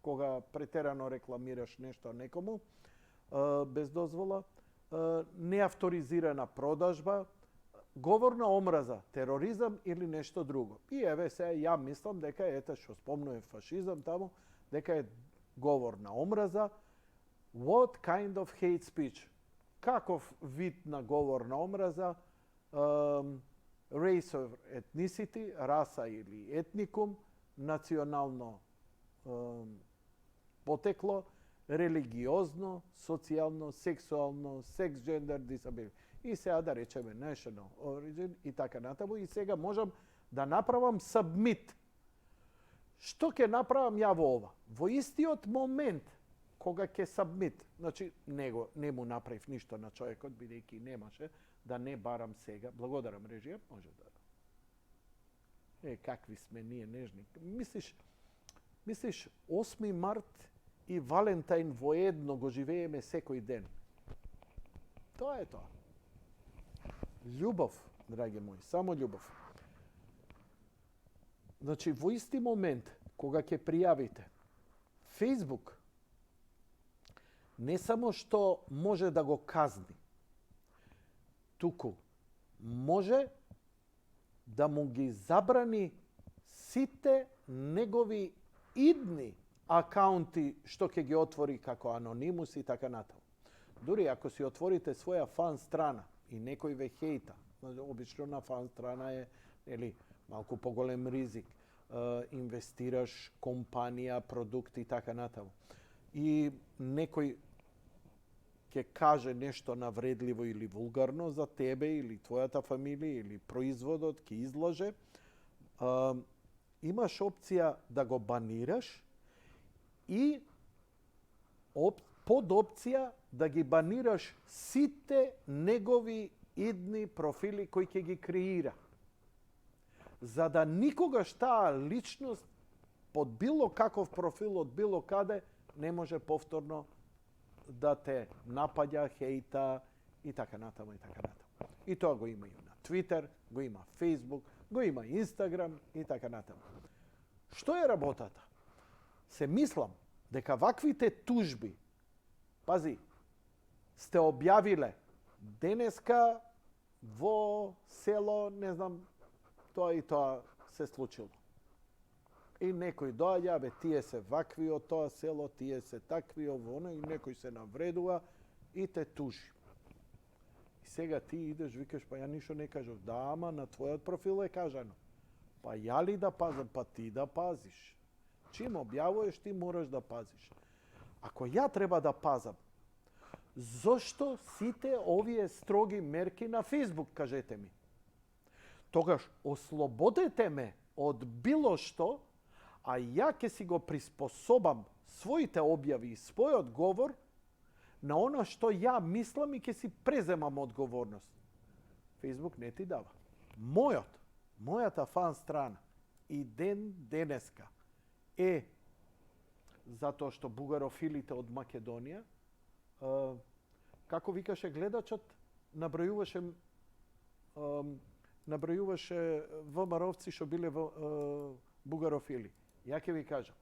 кога претерано рекламираш нешто некому, без дозвола, неавторизирана продажба, говор на омраза, тероризам или нешто друго. И еве се ја мислам дека ете што спомнувам фашизам таму, дека е говор на омраза. What kind of hate speech? Каков вид на говор на омраза? Race or ethnicity, раса или етникум, национално потекло, религиозно, социјално, сексуално, секс, джендер, disability. И сега да речеме national origin и така натаму. И сега можам да направам submit. Што ќе направам ја во ова? Во истиот момент кога ќе submit, значи не му направив ништо на човекот, бидејќи немаше, да не барам сега. Благодарам режија, може да. Какви сме ние нежни. Мислиш 8 март и Валентајн во едно го живееме секој ден. Тоа е тоа. Љубов, драги мои, само љубов. Значи, во исти момент, кога ќе пријавите, Facebook не само што може да го казни, туку може да му ги забрани сите негови идни акаунти што ќе ги отвори како анонимус и така натаму. Дури ако си отворите своја фан страна и некој ве хејта, обично на фан страна е малку поголем ризик, инвестираш компанија, продукти и така натаму. И некој ќе каже нешто навредливо или вулгарно за тебе или твојата фамилија или производот ќе излаже, имаш опција да го банираш и под опција да ги банираш сите негови идни профили кои ќе ги креира. За да никогаш таа личност под било каков профил од било каде не може повторно да те напаѓа, хејта и така натаму и така натаму. И тоа го има и на Twitter, го има Facebook, го има Instagram и така натаму. Што е работата? Се мислам дека ваквите тужби, пази, сте објавиле денеска во село, не знам, тоа и тоа се случило. И некој доаѓа, бе, тие се вакви од тоа село, тие се такви, ово, оно, и некој се навредува и те тужи. И сега ти идеш, викаш, па ја ништо не кажав. Да, ама на твојот профил е кажано. Па ја ли да пазам? Па ти да пазиш. Чим објавуваш, ти мораш да пазиш. Ако ја треба да пазам, зошто сите овие строги мерки на Facebook, кажете ми? Тогаш ослободете ме од било што, а ја ќе си го приспособам своите објави и својот говор на оно што ја мислам и ќе си преземам одговорност. Facebook не ти дава. Мојата фан страна и денеска е затоа што бугарофилите од Македонија, како викаше гледачот, набројуваше ВМРО-вци што биле бугарофили. Ја ќе ви кажам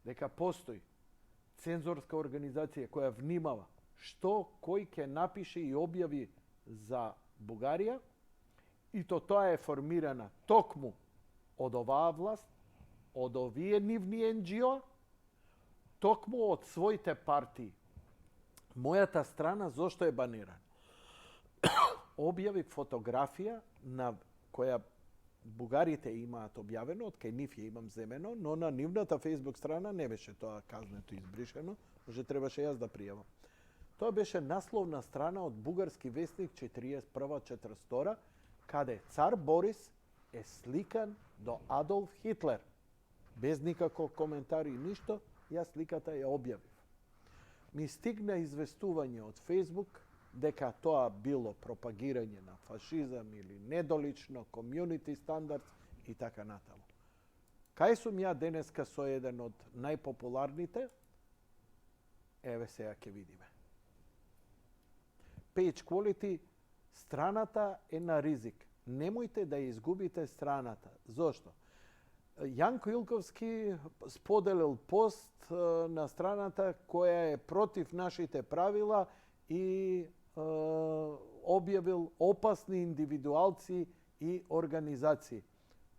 дека постои цензорска организација која внимава што кој ќе напише и објави за Бугарија, и тоа е формирана токму од оваа власт, од овие нивни NGO, токму од своите партии. Мојата страна зошто е банирана? Објави фотографија на која бугарите имаат објавено, од кај нив ја имам земено, но на нивната Facebook страна не беше тоа казнето избришено, може требаше јас да пријавам. Тоа беше насловна страна од бугарски вестник 41-42, каде цар Борис е сликан до Адолф Хитлер. Без никако коментари и ништо, јас сликата ја објавив. Ми стигна известување од Facebook дека тоа било пропагирање на фашизам или недолично, комјунити стандардс и така натаму. Кај сум ја денеска со еден од најпопуларните? Еве сега ќе видиме. Page Quality, страната е на ризик. Немојте да изгубите страната. Зошто? Јанко Илковски споделил пост на страната која е против нашите правила и објавил опасни индивидуалци и организации.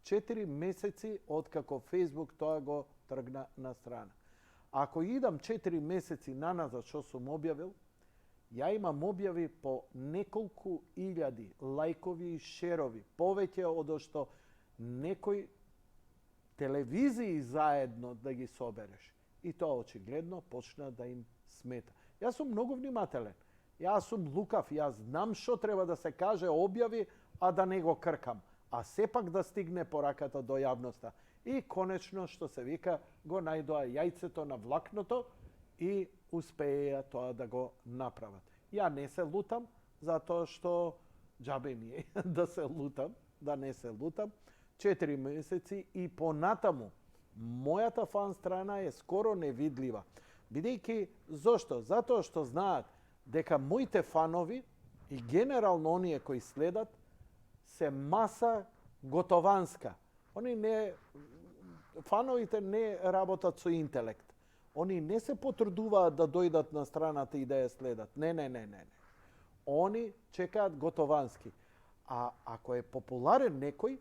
4 месеци од како Facebook тоа го тргна на страна. Ако идам 4 месеци наназад што сум објавил, ја имам објави по неколку илјади лајкови и шерови, повеќе од што некој телевизии заедно да ги собереш. И тоа очигледно почна да им смета. Јас сум многу внимателен. Јас сум лукав, јас знам што треба да се каже, објави, а да не го кркам. А сепак да стигне пораката до јавноста. И конечно, што се вика, го најдоа јајцето на влакното и успееја тоа да го направат. Ја не се лутам, затоа што џабе ми е да се лутам, да не се лутам. 4 месеци и понатаму мојата фан страна е скоро невидлива. Бидејќи, зошто? Затоа што знаат дека моите фанови и генерално оние кои следат се маса готованска. Фановите не работат со интелект. Они не се потрудуваат да дојдат на страната и да ја следат. Не. Они чекаат готовански. А ако е популарен некој,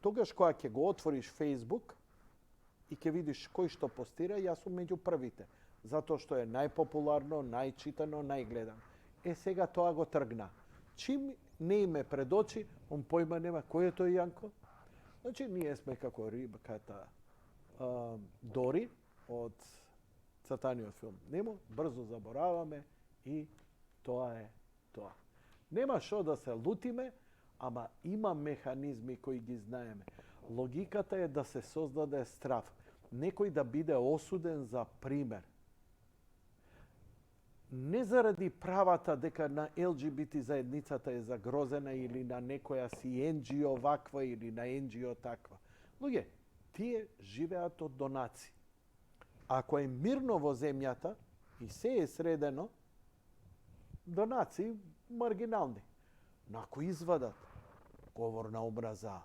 тогаш кога ќе го отвориш Facebook и ќе видиш кој што постира, јас сум меѓу првите. Затоа што е најпопуларно, најчитано, најгледано. Сега тоа го тргна. Чим не име пред очи, он појма нема кој е тој Јанко. Значи, ние сме како рибката Дори од цртаниот филм Немо, брзо забораваме И тоа е тоа. Нема што да се лутиме, ама има механизми кои ги знаеме. Логиката е да се создаде страв. Некој да биде осуден за пример. Не заради правата дека на ЛГБТ заедницата е загрозена или на некоја си NGO ваква или на NGO таква. Луѓе, тие живеат од донаци. Ако е мирно во земјата и се е средено, донаци маргинални. Но ако извадат говор на омраза,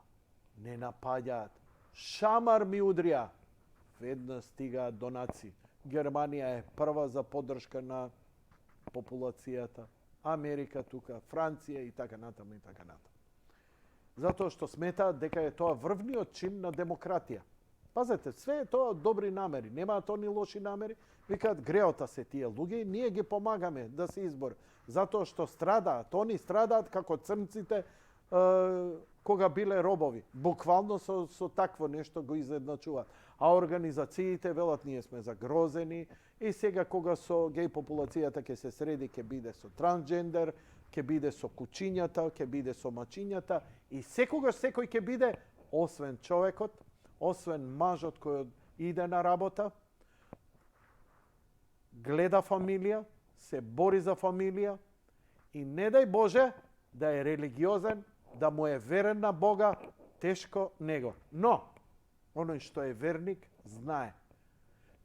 не напаѓаат, шамар ми удрија, веднаш стигаат донаци. Германија е прва за поддршка на популацијата, Америка тука, Франција и така натаму и така натаму. Затоа што сметаат дека е тоа врвниот чин на демократија. Пазете, све е тоа добри намери, немаат они лоши намери. Викаат, греота се тие луѓе и ние ги помагаме да се избор. Затоа што страдаат, они страдаат како црнците кога биле робови. Буквално со такво нешто го изедначуваат. А организациите велат ние сме загрозени и сега кога со геј популацијата ќе се среди, ќе биде со трансджендер, ќе биде со кучињата, ќе биде со мачињата и секогаш секој ќе биде, освен човекот, освен мажот кој иде на работа, гледа фамилија, се бори за фамилија и не дај Боже да е религиозен, да му е верен на Бога, тешко него. Но, оној што е верник, знае.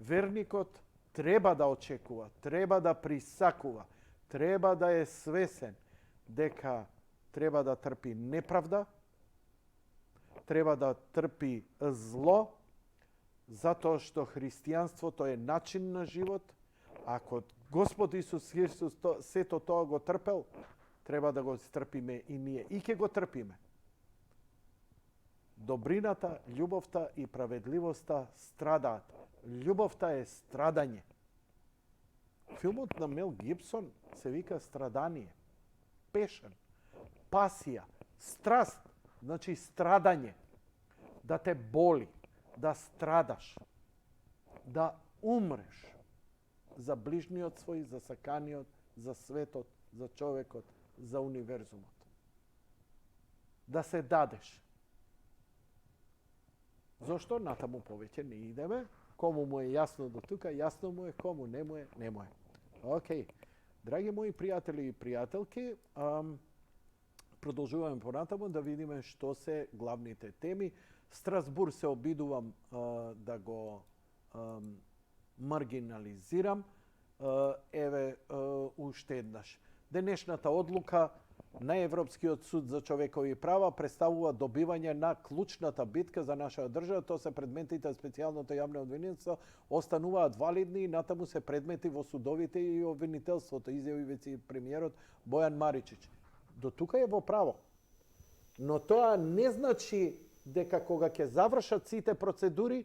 Верникот треба да очекува, треба да присакува, треба да е свесен дека треба да трпи неправда, треба да трпи зло, затоа што христијанството е начин на живот. Ако Господ Исус Христос сето тоа го трпел, треба да го трпиме и ние. И ќе го трпиме. Добрината, љубовта и праведливоста страдаат. Љубовта е страдање. Филмот на Мел Гибсон се вика Страдание. Пешен, пасија, страст, значи страдање. Да те боли, да страдаш, да умреш за ближниот свој, за саканиот, за светот, за човекот, за универзумот. Да се дадеш. Зошто? Натаму повеќе не идеме. Кому му е јасно до тука, јасно му е, кому не му е, не му е. Океј. Драги мои пријатели и пријателки, продолжуваме понатаму да видиме што се главните теми. Страсбур се обидувам да го маргинализирам. Еве уште еднаш. Денешната одлука на Европскиот суд за човекови права представува добивање на клучната битка за нашата држава. Тоа се предметите на специјалното јавно обвинителство остануваат валидни и натаму се предмети во судовите и обвинителството, изјави вици премиерот Бојан Маричич. До тука е во право. Но тоа не значи дека кога ќе завршат сите процедури,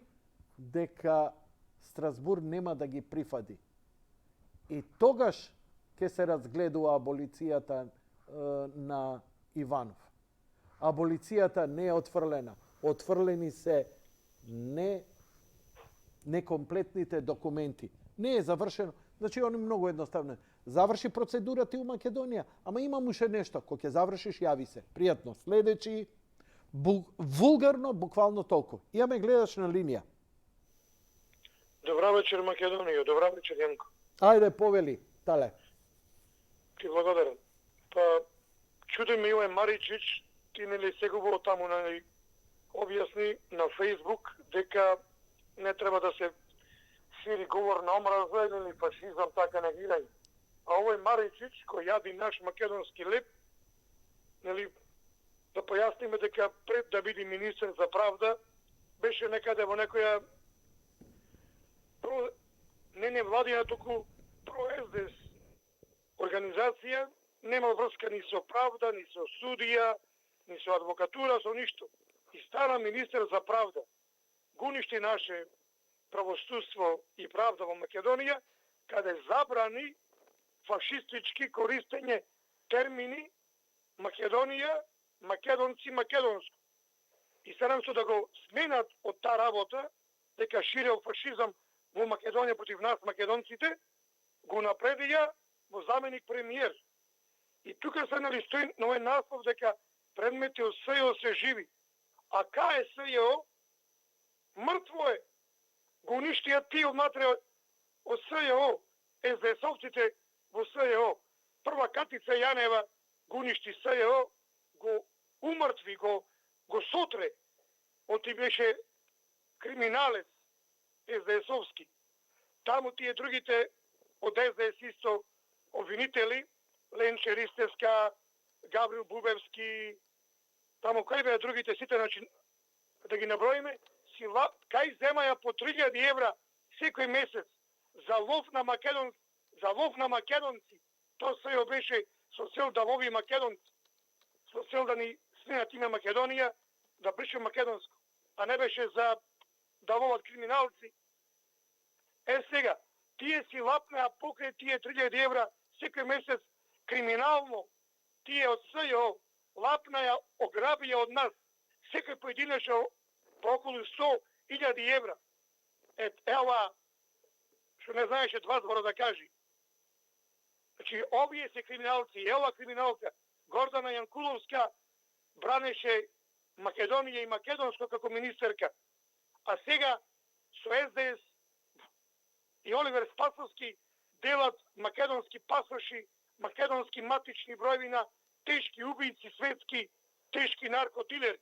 дека Страсбур нема да ги прифади. И тогаш ќе се разгледува аболицијата на Иванов. Аболицијата не е отфрлена. Отфрлени се некомплетните документи. Не е завршено. Значи, он е многу едноставно. Заврши процедурата и у Македонија, ама имам уште нешто. Кога ќе завршиш, јави се. Пријатно. Следечи, вулгарно, буквално толку. Имаме гледач на линија. Добра вечер, Македонија. Добра вечер, Јанко. Ајде, повели, Тале. Ти благодарам. Па, чуди ме Иле Маричич, ти нели секој таму нели објасни на Фејсбук дека не треба да се шири говор на омраза или фашизам, така негирање. А овој Маричич, кој јади наш македонски леп, нели, да појасниме дека пред да биде министер за правда, беше некаде во некоја не владина, туку про-СДС организација, нема врска ни со правда, ни со судија, ни со адвокатура, со ништо. И стана министер за правда. Гуништи наше правосудство и правда во Македонија, каде забрани фашистички користење термини Македонија, македонци, македонско. И сарам со да го сменат од таа работа, дека ширел фашизам во Македонија против нас, македонците, го напредија во заменик премиер. И тука се стои на овој наслов дека предмети од СЈО се живи. А кај е СЈО? Мртво е. Го уништија тие внатре од СЈО, СДС-овците во СЈО. Прва Катица Јанева го уништи СЈО, го умртви, го сотре. Оти беше криминалец СДС-овски. Таму тие другите од СДС исто обвинители, Ленче Ристевска, Гаврил Бубевски, таму кај беа другите сите, значи, да ги наброиме, кај земаја по 3000 евра секој месец за лов на македонци. Тоа СЈО беше со цел да лови македонци, со цел да ни снемат име Македонија, да брише македонско, а не беше за да ловат криминалци. Сега, тие си лапнеа покрај тие 3000 евра секој месец криминално, тие од СЈО лапнеа, ограбија од нас секој поединечно по околу 100.000 евра. Ела, што не знаеше два збора да кажи. Значи, овие се криминалци, ела криминалка, Гордана Јанкуловска бранеше Македонија и македонско како министерка. А сега со СДС и Оливер Спасовски делат македонски пасоши, македонски матични бројвина, тешки убийци светски, тешки наркодилери.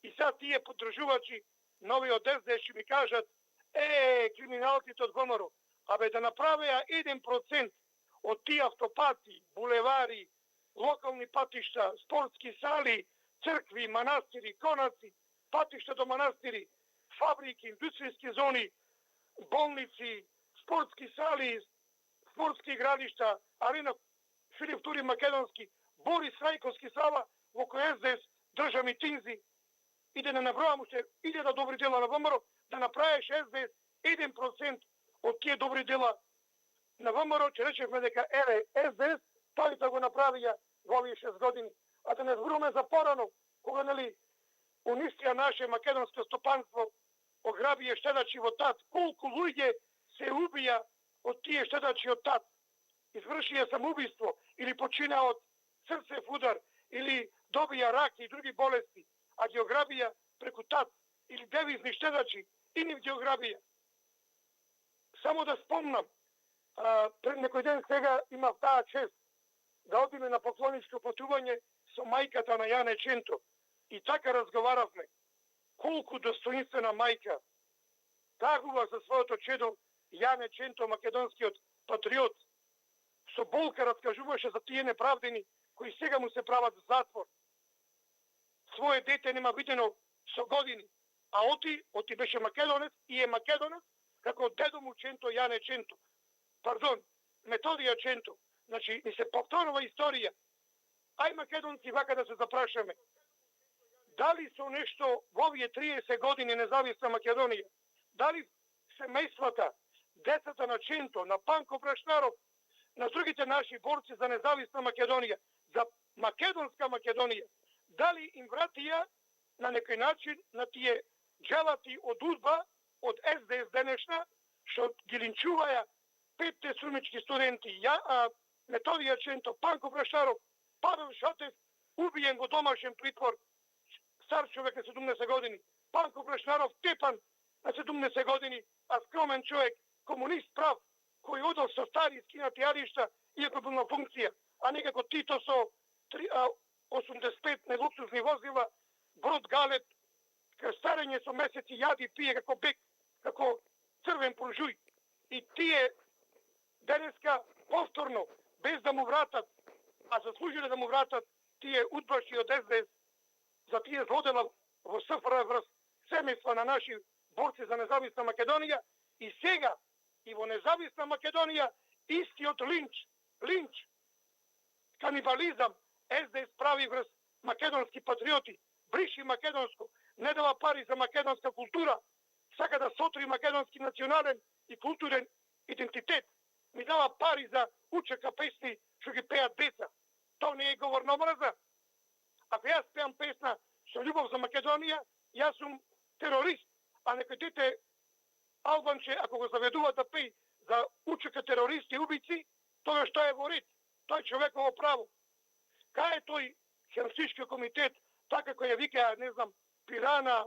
И сега тие поддржувачи нови од СДС ми кажат, криминалците од Гоморо, абе да направеа 1% од тие автопати, булевари, локални патишта, спортски сали, цркви, манастири, конаци, патишта до манастири, фабрики, индустријски зони, болници, спортски сали, спортски градишта, арена Филип Тури Македонски, Борис Рајковски сала, во кој СДС држа митинзи, и да не набројам уште 1000 добри дела на ВМРО, да направиш СДС 1% од тие добри дела на ВМРО, че речевме дека СДС тој да го направија во овие 6 години. А да не зборуваме за порано, кога уништија наше македонско стопанство, ограбија штедачи во ТАТ, колку луѓе се убија од тие штедачи од ТАТ, извршија самоубиство или почина од срцев удар, или добија рак и други болести, а ги ограбија преку ТАТ, или девизни штедачи, и нив ги ограбија. Само да спомнам, пред некој ден сега имав таа чест да одиме на поклоничко патување со мајката на Јане Ченто. И така разговаравме. Колку достоинствена мајка тагува за своето чедо Јане Ченто, македонскиот патриот. Со болка раскажуваше за тие неправдени кои сега му се прават в затвор. Своје дете нема видено со години. А оти беше македонец и е македонец како дедо му Ченто, Јане Ченто. Пардон, Методија Ченто. Значи, ни се повторува историја. Ај македонци вака да се запрашаме. Дали со нешто во овие 30 години независна Македонија, дали семејствата, децата на Ченто, на Панко Брашнаров, на другите наши борци за независна Македонија, за македонска Македонија, дали им вратија на некој начин на тие джелати од УДБА, од СДС денешна, што ги линчуваја 5 сумички студенти, Методија Ченто, Панко Брашнаров, Павел Шатев, убиен во домашен притвор, стар човек на 17 години, Панко Брашнаров тепан на 17 години, а скромен човек, комунист прав, кој одел со стари скинати јадишта, иако бил на функција, а не како Тито со 85 нелуксузни возила, брод галет, крстарење со месеци јади пие како бек, како црвен пружуј. И тие денеска повторно, без да му вратат, а заслужиле да му вратат тие удбаши од СДС, за тие злодела во СФР врз семејства на наши борци за независна Македонија, и сега и во независна Македонија истиот линч, канибализам СДС прави врз македонски патриоти, бриши македонско, не дава пари за македонска култура, сака да сотри македонски национален и културен идентитет, ми дава пари за учека песни што ги пеат деца. Тоа не е говор на омраза. Ако јас пеам песна со љубов за Македонија, јас сум терорист, а некој дете албанче, ако го заведува да пеи за учека терористи и убици, тоа што е во ред, тоа е човеково право. Кај е тој Хелсински комитет, така како ја викаја, не знам, Пирана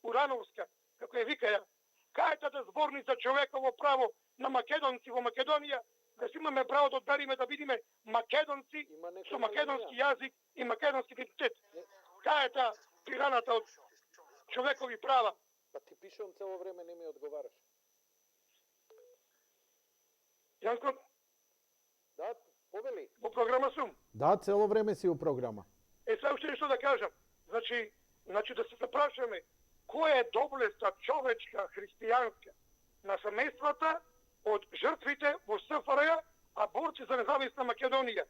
Урановска, како ја викаја, кај е тата зборница човеково право на македонци во Македонија, да си имаме право да одбериме да видиме македонци со македонски јазик и македонски идентитет. Кај е та Пираната од човекови права? Па ти пишувам цело време, не ми одговараш. Јанко, Да, повели. во програма сум. Да, цело време си у програма. Сега уште нешто да кажам. Значи да се запрашаме која е доблеста човечка, христијанска на семејствата од жртвите во СФРЈ, а борци за независна Македонија.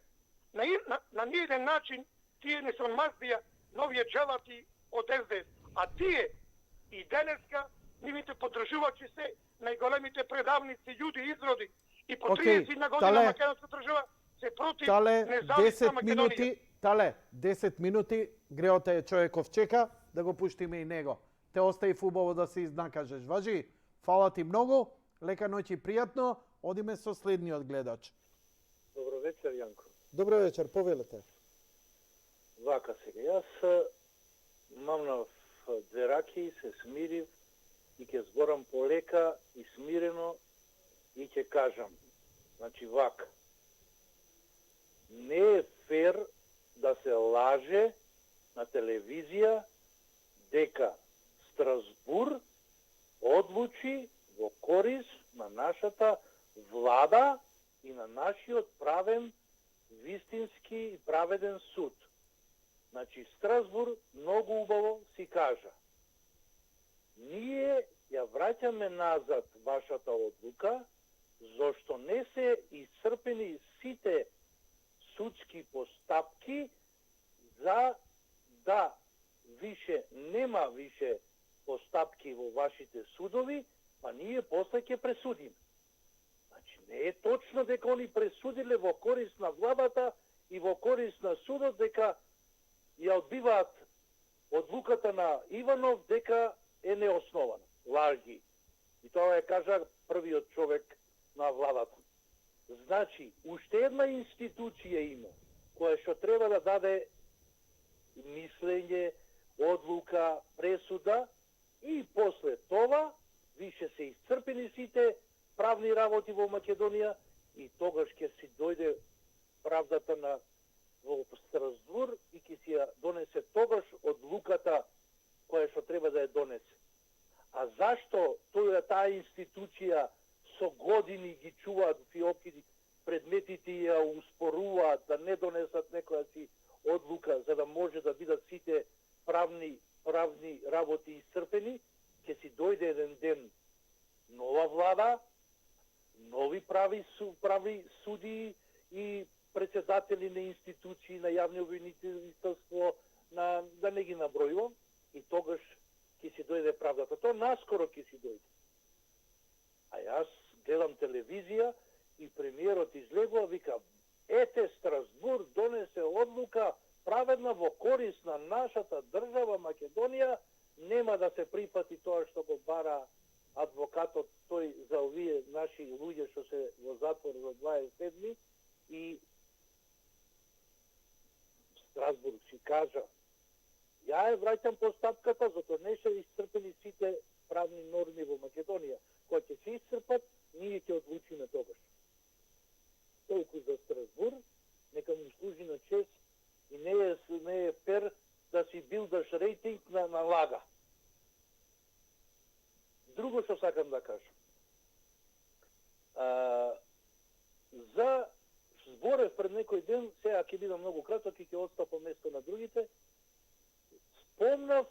На ниеден начин тие не се мазбија новија джелати од СДС, а тие и денеска нивните поддржувачи се најголемите предавници, људи, изроди и по 30 на година македонска држава се против независна Македонија. Тале, 10 минути, греота е човеков чека, да го пуштиме и него. Те остави убаво да се изнакажеш. Важи, фала ти многу, лека ноќ и пријатно, одиме со следниот гледач. Добро вечер, Јанко. Добро вечер, повелете. Вака сега, јас мамнав две раки, се смирив и ќе зборам полека и смирено и ќе кажам. Значи вака. Не е фер да се лаже на телевизија дека Страсбур одлучи во корис на нашата влада и на нашиот правен, вистински и праведен суд. Значи, Страсбур многу убаво си кажа. Ние ја враќаме назад вашата одлука, зашто не се исцрпени сите судски постапки за да нема више постапки во вашите судови, па ние после ќе пресудиме. Значи, не е точно дека они пресудиле во корис на владата и во корис на судот дека ја одбиваат одлуката на Иванов дека е неоснована. Лажи. И тоа ја кажа првиот човек на владата. Значи, уште една институција има, која што треба да даде мислење, одлука, пресуда и после това више се исцрпени сите правни работи во Македонија и тогаш ќе си дојде правдата на во Страсбур и ќе си ја донесе тогаш одлуката која што треба да ја донесе. А зашто таа институција со години ги чуваат фиопки предметите и ја успоруваат да не донесат некоја си одлука за да може да бидат сите правни работи исцрпени, ќе си дојде еден ден нова влада, нови прави суди и председатели на институции, на јавни обвинителство, да не ги набројувам, и тогаш ќе си дојде правдата. Тоа наскоро ќе си дојде. А јас гледам телевизија и премиерот излегува, вика, ете Страсбур донесе одлука праведна во корис на нашата држава Македонија, нема да се припати тоа што го бара адвокатот тој за овие наши луѓе што се во затвор за 27 и Страсбур си кажа, ја враќам постапката, зато не се исцрпени сите правни норми во Македонија. Кога ќе се исцрпат, ние ќе одлучиме тогаш. Толку за Страсбур, нека му служи на чест и не е фер да си билдаш рейтинг на лага. Друго што сакам да кажам. За зборев пред некој ден, сега ќе бидам многу краток и ќе отстапам место на другите, спомнав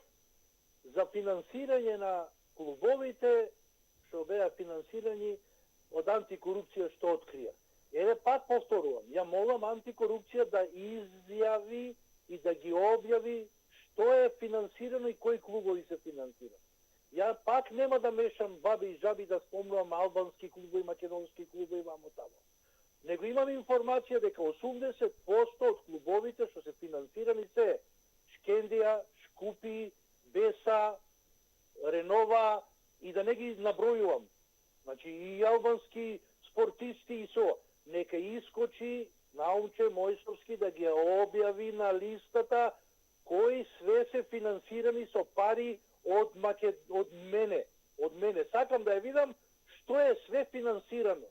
за финансирање на клубовите што беа финансирани од антикорупција што открија. Еве пак повторувам, ја молам антикорупција да изјави и да ги објави што е финансирано и кои клубови се финансирани. Ја пак нема да мешам баби и жаби да спомнувам албански клубови, македонски клубови, вамо тамо. Него имам информација дека 80% од клубовите што се финансирани се Шкендија, Шкупи, Беса, Ренова и да не ги набројувам. Значи и албански спортисти и со. нека искочи Наумче Мојсовски да ги објави на листата кои све се финансирани со пари од мене. Од мене. Сакам да ја видам што е све финансирано.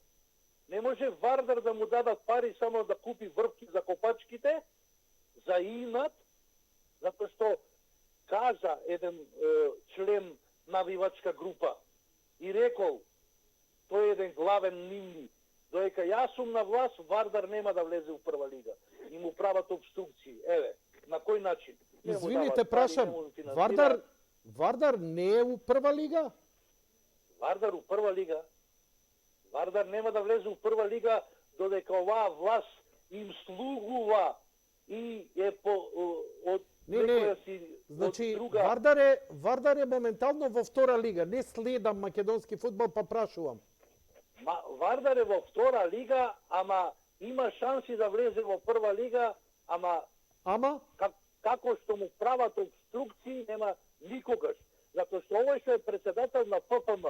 Не може Вардар да му дадат пари само да купи врвки за копачките, за инат, затоа што кажа еден член навивачка група и рекол, тој е еден главен нимни, доека јас сум на власт, Вардар нема да влезе у прва лига. И му прават обструкции. Еве, на кој начин? Извините, прашам, Вардар не е у прва лига? Вардар у прва лига. Вардар нема да влезе у прва лига додека оваа власт им слугува и е од Не. Значи, друга... Вардар е моментално во втора лига. Не следам македонски фудбал, па прашувам. Вардар е во втора лига, ама има шанси да влезе во прва лига, ама како што му прават обструкции, нема никогаш. Затоа што овој што е председател на ФПМ,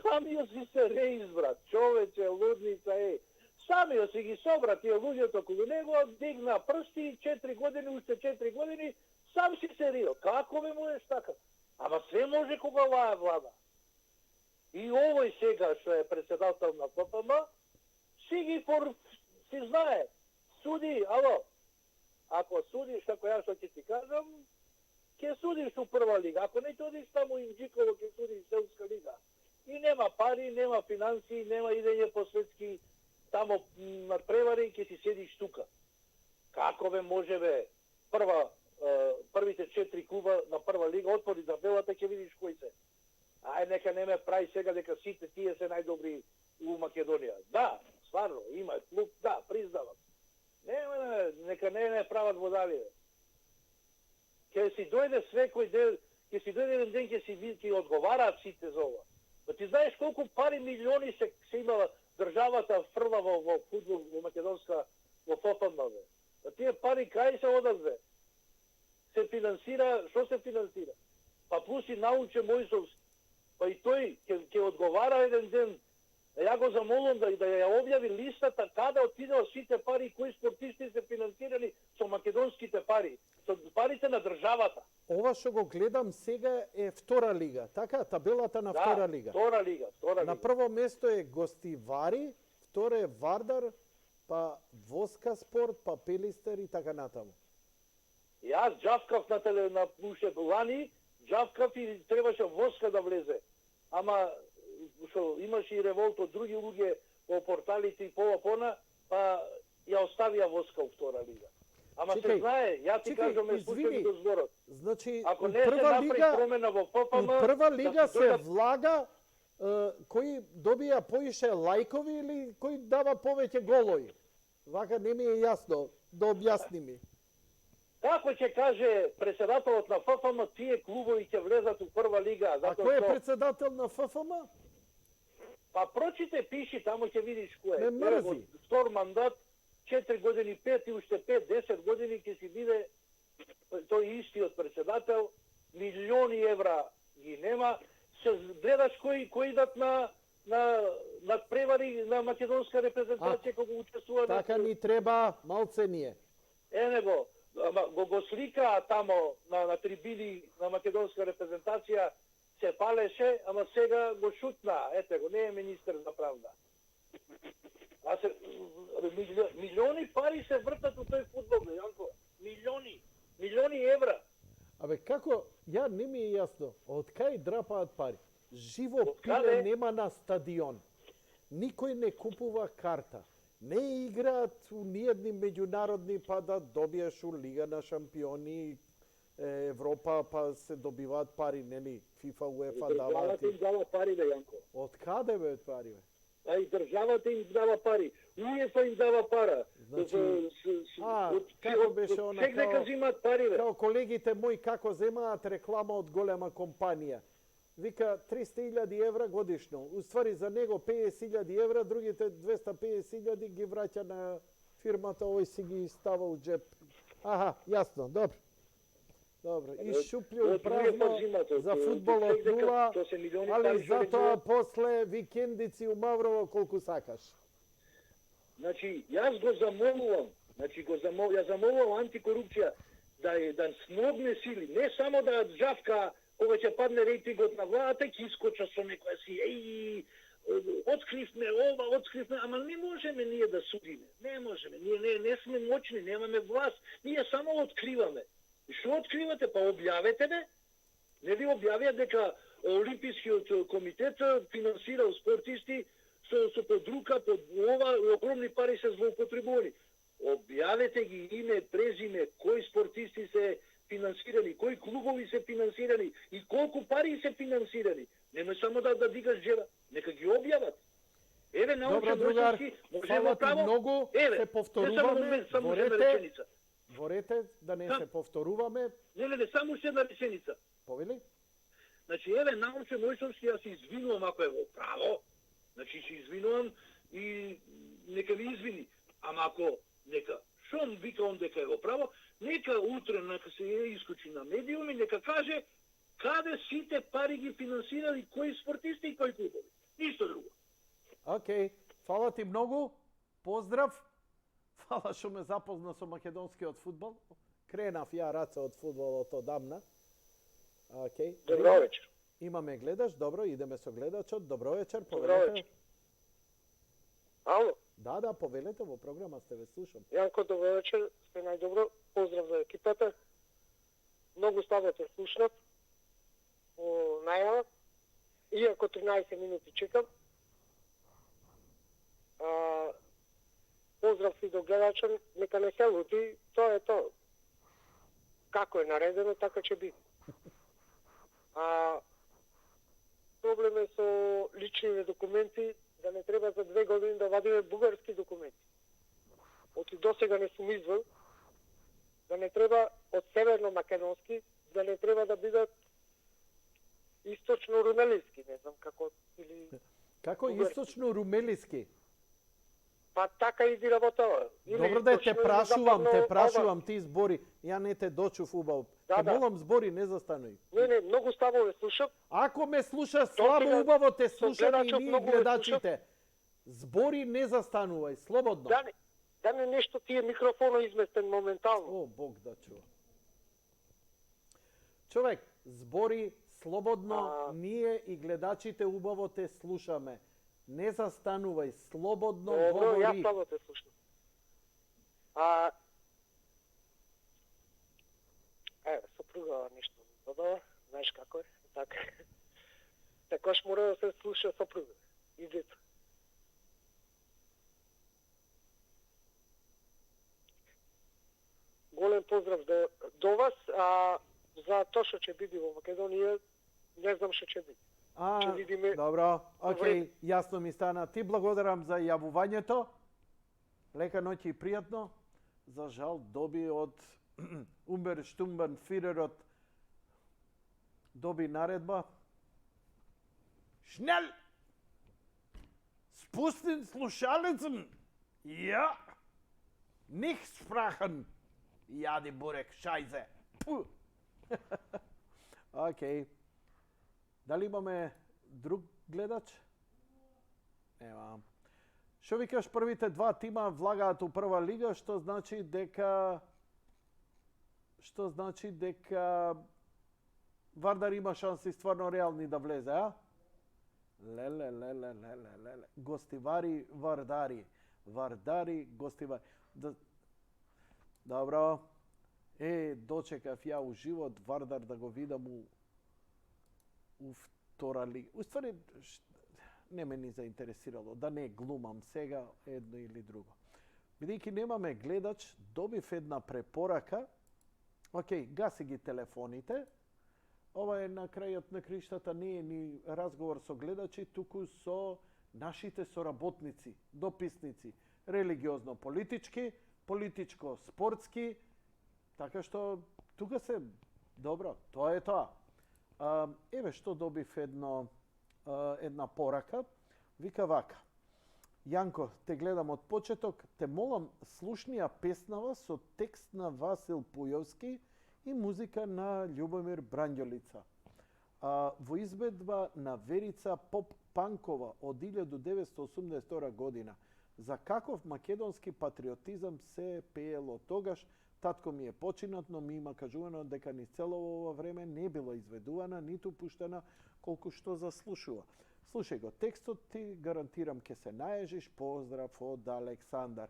самиот си се реизбра, човече, лудница е. Самиот си ги собра тие луѓето околу него, дигна прсти, 4 години, уште 4 години, сам си се рио. Како ме можеш така? Ама се може кога оваа влада. И овој сега што е председател на ФПМ, си знае. Суди, ало, ако судиш, како ја што ќе ти кажам, ќе судиш у прва лига. Ако не ќе одиш таму Инџиково, ќе судиш Селска лига. И нема пари, нема финансии, нема идење по светски тамо на превари, ќе си седиш тука. Како бе може бе првите 4 клуба на прва лига, отвори табелата, ќе видиш кои се. Ај, нека не ме прави сега дека сите тие се најдобри у Македонија. Да, стварно, има клуб, да, признавам. Нека не прават водали. Ќе си дојде свекој ден, ќе си дојде еден ден, ќе одговараат сите за ова. Па ти знаеш колку пари, милиони се имала државата фрла во фудбал, во македонска, во ФПМ, бе. Па тие пари кај се одат, бе? Се финансира, што се финансира? Па плюс и Наумче Мојсовски. Па и тој ќе одговара еден ден. Ја го замолам да ја објави листата каде отидео сите пари, кои спортисти се финансирани со македонските пари, со парите на државата. Ова што го гледам сега е втора лига, така? Табелата на втора лига. Втора лига. На прво место е Гостивари, второ е Вардар, па Воска Спорт, па Пелистер и така натаму. Јас джавкав на Пуше лани, джавкав и требаше Воска да влезе. Ама што имаше и револт од други луѓе по порталите и по-апона, па ја оставија Воска у втора лига. Ама се знае, ја ти кажам е случај до зборот. Значи, ако не се направи промена во ФПМ, у прва лига се влага кој добија поише лајкови или кој дава повеќе голови? Вака не ми е јасно, да објасни ми. Како ќе каже председателот на ФФМ, тие клубови ќе влезат у прва лига? А кој е председател на ФФМ? Па прочите, пиши, тамо ќе видиш кој е. Ме мрзи. Втор мандат, 4 години, 5 и уште 5-10 години ќе си биде тој истиот председател, милиони евра ги нема, се гледаш кои идат на превари на македонска репрезентација кога учествува. Така ни треба малце ние. Него, го сликаа тамо на трибини на македонска репрезентација, се палеше, ама сега го шутна. Ете го, не е министер за правда. Милиони пари се вртат у тој фудбал, Јанко. Милиони евра. Абе, како? Ја не ми е јасно. Од кај драпаат пари? Живо пиле нема на стадион. Никој не купува карта. Не играат у ниедни меѓународни, па да добиеш у Лига на шампиони, Европа, па се добиваат пари, нели? ФИФА, УЕФА даваат. Државата им дава пари, бе, Јанко. Од каде бе пари, бе? А и државата им дава пари. УЕФА им дава пара. Значи, како беше она, нека земаат пари, бе. Као колегите мои како земаат реклама од голема компанија. Вика 300.000 евра годишно. Уствари за него 50.000 евра, другите 250.000 ги враќа на фирмата, овој си ги става у джеп. Аха, јасно, добро. Добро, и шуплју празно за фудбал од нула, али затоа после викендици у Маврово колку сакаш. Значи, јас го замолувам, ја замолувам антикорупција да смогне сили, не само да джавка кога ќе падне рейтингот на владата, ќе искоча со некоја си, откривме ова, откривме, ама не можеме ние да судиме. Не можеме. Ние не сме моćни, немаме власт. Ние само откриваме. И што откривате? Па објавете ме. Нели објавија дека Олимпискиот комитет финансирал спортисти со подрука, под ова, огромни пари се злоупотребувани. Објавете ги име, презиме, кои спортисти се финансирани, кои клубови се финансирани и колку пари се финансирани. Нема само да дигаш джеба, нека ги објават. Еве научен другар, можеме право. многу, се повторуваме, ворете да не се повторуваме. Не, само уште една реченица. Повели? Значи, еве научен Мојсовски, јас се извинувам ако е во право. Значи, се извинувам и нека ми извини. Ама ако нека шом вика он дека е во право, нека утре нека се искочи на медиуми, нека каже каде сите пари ги финансирали, кои спортисти и кои клубови. Ништо друго. Океј, фала ти многу. Поздрав. Фала што ме запозна со македонскиот фудбал. Кренав ја раца од фудбалот одамна. Океј. Добро вечер. Имаме гледач, добро, идеме со гледачот. Добро вечер, Добро повелете. вечер. Ало, Да, повелете, во програма сте, ве слушам. Јанко, добро вечер, сте најдобро. Поздрав за екипата. Многу слабо те слушнат во најава. Иако 13 минути чекам. Поздрав и до гледача, нека не се лути, тоа е тоа. Како е наредено, така ќе биде. Проблем е со личните документи, да не треба за 2 години да вадиме бугарски документи. Оти досега не сум извел, да не треба од северно-македонски, да не треба да бидат источно-румелиски, не знам како, или... Како бугарски. источно-румелиски? Па така иди работа. Добро да те прашувам, ти збори. Ја не те дочув убаво. Те молам збори, не застануј. Не, многу слабо ве слушам. Ако ме слушаш слабо, убаво те слушам и ние многу ме гледачите. Збори, не застанувај, слободно. Да не нешто ти е микрофонот изместен моментално. О, Бог да чува. Човек, збори слободно, ние и гледачите убаво те слушаме. Не застанувај, слободно Добро, јас говори. слабо те слушам. Сопруга нешто додава, знаеш како е, така. Такош мора да се слуша сопруга и дето. Голем поздрав до вас, за тоа што ќе биде во Македонија, не знам што ќе биде. Ќе видиме. Добро, океј, јасно ми стана. Ти благодарам за јавувањето. Лека ноќ и пријатно. За жал доби од Умбер Штумбен Фирерот доби наредба. Шнел! Спустен слушалецен! Ja! Nicht sprachen! Јади бурек, шајзе! Пу! Океј. Дали имаме друг гледач? Нема. Што викаш, првите два тима влагаат у прва лига, што значи дека Вардар има шанси стварно реални да влезе, а? Леле. Гостивари, Вардари. Вардари, гостивари. Добро. Дочекав ја у живот Вардар да го видам у втора лига. Уствари, не ме ни заинтересирало, да не глумам сега едно или друго. Бидејќи немаме гледач, добив една препорака. Океј, гаси ги телефоните. Ова е на крајот на криштата, не е ни разговор со гледачи, туку со нашите соработници, дописници, религиозно-политички, политичко-спортски, така што тука се добро, тоа е тоа. Еве што добив една порака, вика вака. Јанко, те гледам од почеток, те молам слушнија песнава со текст на Васил Пујовски и музика на Љубомир Бранџолица. Во избедба на Верица Поп Панкова од 1982 година. za kakov македонски патриотизам се пеело тогаш. Татко ми е починат, но ми има кажувано дека ни цело ова време не била изведувана, ниту пуштена колку што заслушува. Слушај го, текстот ти гарантирам ке се наежиш. Поздрав од Александар.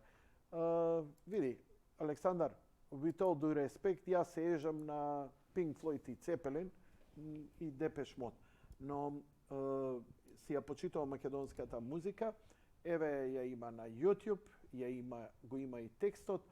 Види, Александар, with all due respect, јас се ежам на Pink Floyd и Цепелин и Депеш Мод. Но си ја почитувам македонската музика. Еве ја има на YouTube, го има и текстот.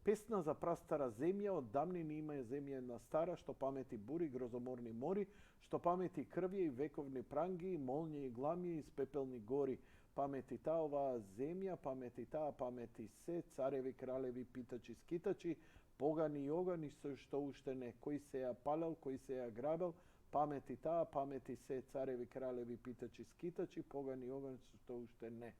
Песна за прастара земја, од давнини има земја на стара, што памети бури, грозоморни мори, што памети крвје и вековни пранги, молњи и глами и пепелни гори. Памети таа оваа земја, памети таа, памети се, цареви, кралеви, питачи, скитачи, погани и огани, што уште не, кој се ја палел, кој се ја грабел, памети таа, памети се, цареви, кралеви, питачи, скитачи, погани и огани, што уште не.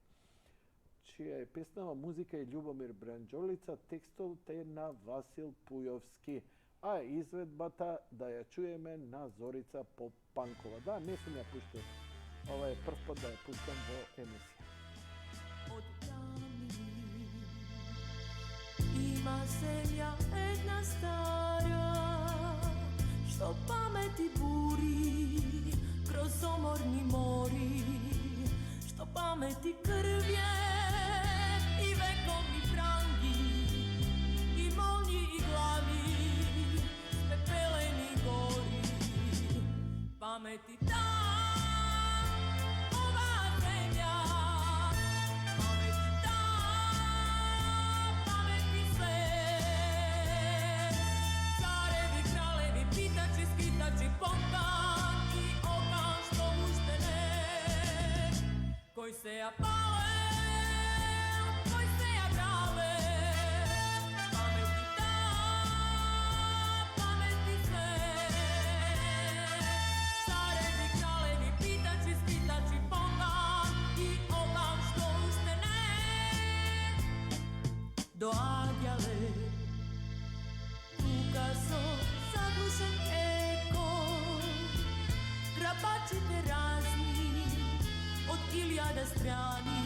Чија е песнава музика е Љубомир Бранџолица, текстот е на Васил Пујовски, а изведбата да ја чуеме на Зорица Попанкова. Да, не сум ја пуштил. Ова е прв пат да ја пуштам во емисија. Од тамни има земја една стара, што памети бури, грозоморни мори, што памети крвје и вековни пранги, и молњи и глави, пепелени гори. Памети ова земја, памети памети се, цареви, кралеви, питачи, скитачи, покан и оган што уште не, кој се ја палел, кој се ја грабел, памети памети се, цареви, кралеви, питачи, скитачи, покан и оган што уште не, доаѓале тука со заглушен еко, грабачите разни од илјада страни,